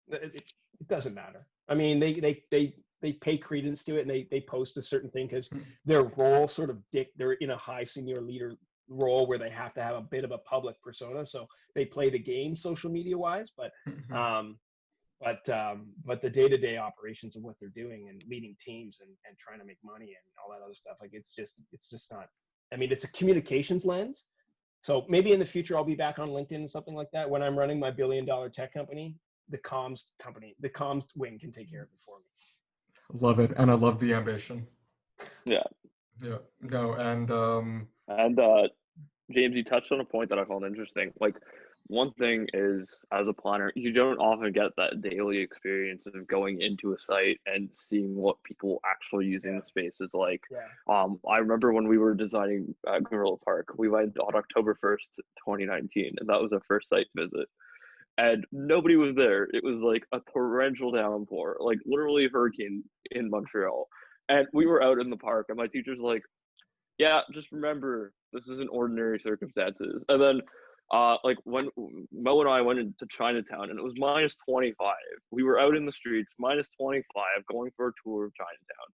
It doesn't matter. I mean, they they pay credence to it, and they post a certain thing because their role sort of they're in a high senior leader role where they have to have a bit of a public persona, so they play the game social media wise, but the day-to-day operations of what they're doing and leading teams and trying to make money and all that other stuff, like it's just not, I mean, it's a communications lens. So maybe in the future I'll be back on LinkedIn and something like that when I'm running my billion-dollar tech company. The comms wing can take care of it for me. Love it, and I love the ambition. Yeah. No, and James, you touched on a point that I found interesting. Like, one thing is, as a planner, you don't often get that daily experience of going into a site and seeing what people actually using the space is like. I remember when we were designing Gorilla Park, we went on October 1st, 2019, and that was our first site visit. And nobody was there. It was like a torrential downpour, like literally a hurricane in Montreal. And we were out in the park, and my teacher's like, yeah, just remember, this isn't ordinary circumstances. And then, like when Mo and I went into Chinatown, and it was minus 25. We were out in the streets, minus 25, going for a tour of Chinatown.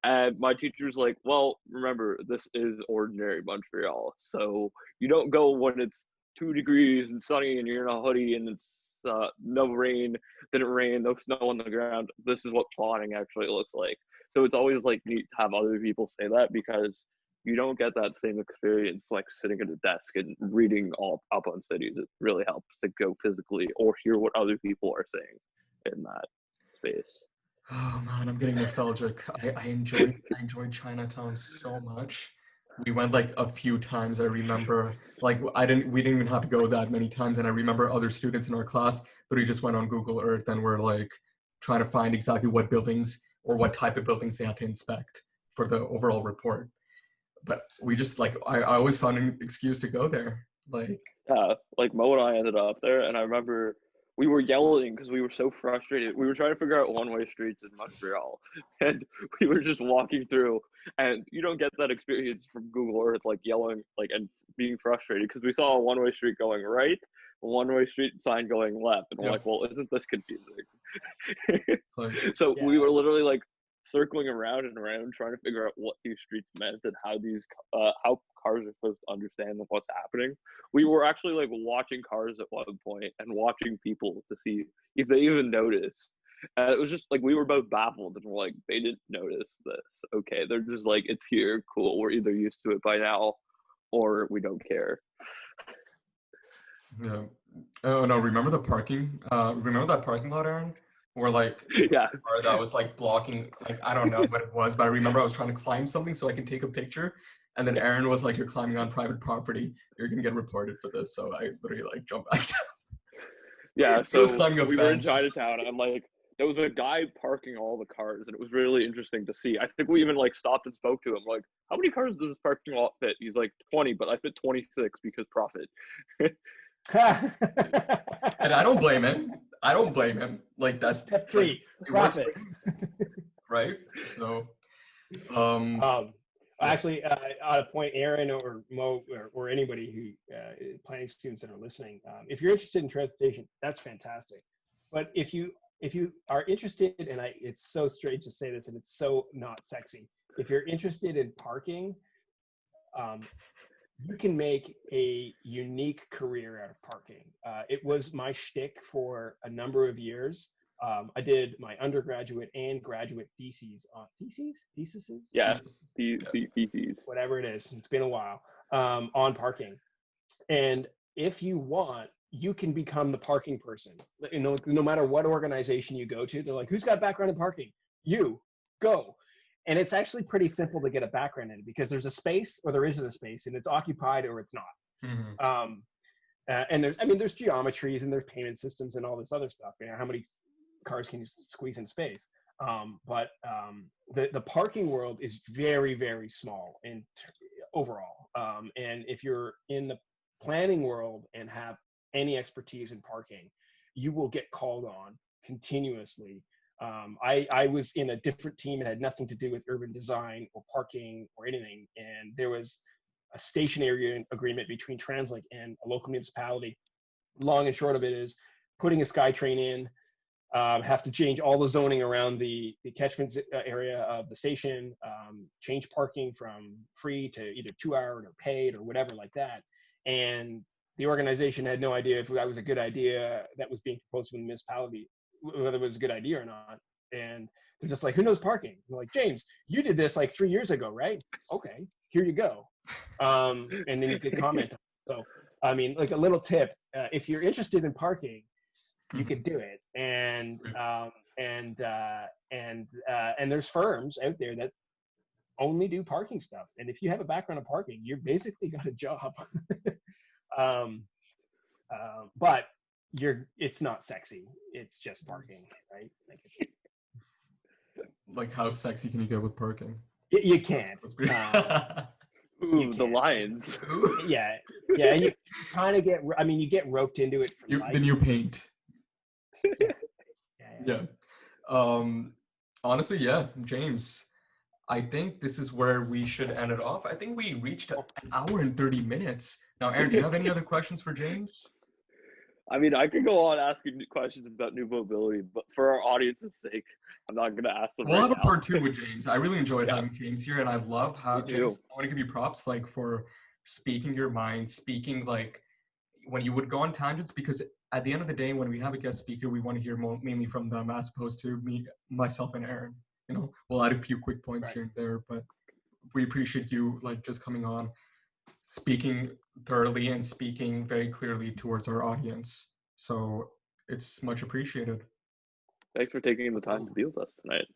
And my teacher's like, well, remember, this is ordinary Montreal. So you don't go when it's 2 degrees and sunny and you're in a hoodie and it's no rain, didn't rain, no snow on the ground. This is what plotting actually looks like. So it's always like neat to have other people say that, because you don't get that same experience like sitting at a desk and reading all up on cities. It really helps to go physically or hear what other people are saying in that space. Oh man, I'm getting nostalgic. I enjoyed Chinatown so much. We went like a few times. I remember, like we didn't even have to go that many times. And I remember other students in our class that we just went on Google Earth and were like trying to find exactly what buildings or what type of buildings they had to inspect for the overall report. But we just like I always found an excuse to go there. Like Mo and I ended up there, and I remember we were yelling because we were so frustrated. We were trying to figure out one-way streets in Montreal, and we were just walking through, and you don't get that experience from Google Earth, like yelling, like, and being frustrated, because we saw a one-way street going right, a one-way street sign going left, and we're like, well, isn't this confusing? So we were literally like circling around and around trying to figure out what these streets meant and how cars are supposed to understand what's happening. We were actually like watching cars at one point and watching people to see if they even noticed. And it was just like we were both baffled, and we're like, they didn't notice this. Okay, they're just like, it's here, cool. We're either used to it by now or we don't care. Yeah. Oh no, remember the parking? Remember that parking lot, Aaron? Or like that was like blocking, like I don't know what it was, but I remember I was trying to climb something so I can take a picture, and then Aaron was like, you're climbing on private property, you're gonna get reported for this. So I literally like jumped back down. Yeah, so we were in Chinatown, and like there was a guy parking all the cars, and it was really interesting to see. I think we even like stopped and spoke to him, like, how many cars does this parking lot fit? He's like, 20, but I fit 26 because profit. And I don't blame him. Like that's step 3, profit. Right? So actually on a point, Aaron or Mo or anybody who planning students that are listening, if you're interested in transportation, that's fantastic. But if you are interested, and it's so strange to say this and it's so not sexy, if you're interested in parking, you can make a unique career out of parking. It was my shtick for a number of years. I did my undergraduate and graduate theses on theses? Yeah, theses. Whatever it is, it's been a while, on parking. And if you want, you can become the parking person. You know, no matter what organization you go to, they're like, who's got background in parking? You, go. And it's actually pretty simple to get a background in it, because there's a space or there isn't a space, and it's occupied or it's not. Mm-hmm. And there's geometries and there's payment systems and all this other stuff. You know, how many cars can you squeeze in space? But the parking world is very, very small overall. And if you're in the planning world and have any expertise in parking, you will get called on continuously. I was in a different team. It had nothing to do with urban design or parking or anything. And there was a stationary agreement between TransLink and a local municipality. Long and short of it is putting a SkyTrain in, have to change all the zoning around the catchment area of the station, change parking from free to either 2-hour or paid or whatever like that. And the organization had no idea if that was a good idea that was being proposed from the municipality, whether it was a good idea or not. And they're just like, who knows parking? They're like, James, you did this like 3 years ago, right? Okay, here you go. And then you could comment. So, I mean, like a little tip, if you're interested in parking, you could do it. And there's firms out there that only do parking stuff. And if you have a background in parking, you're basically got a job. But it's not sexy. It's just parking, right? Like how sexy can you get with parking? You can't. Ooh, the lines. Yeah. You kind of get. I mean, you get roped into it from the new paint. Yeah. Honestly, yeah, James. I think this is where we should end it off. I think we reached an hour and 30 minutes. Now, Aaron, do you have any other questions for James? I mean, I could go on asking questions about new mobility, but for our audience's sake, I'm not going to ask them. We'll right have a now. part 2 with James. I really enjoyed having James here, and I love how James. I want to give you props, like for speaking your mind, speaking like when you would go on tangents, because at the end of the day, when we have a guest speaker, we want to hear mainly from them as opposed to myself, and Aaron. You know, we'll add a few quick points here and there, but we appreciate you like just coming on, speaking thoroughly and speaking very clearly towards our audience. So it's much appreciated. Thanks for taking the time to be with us tonight.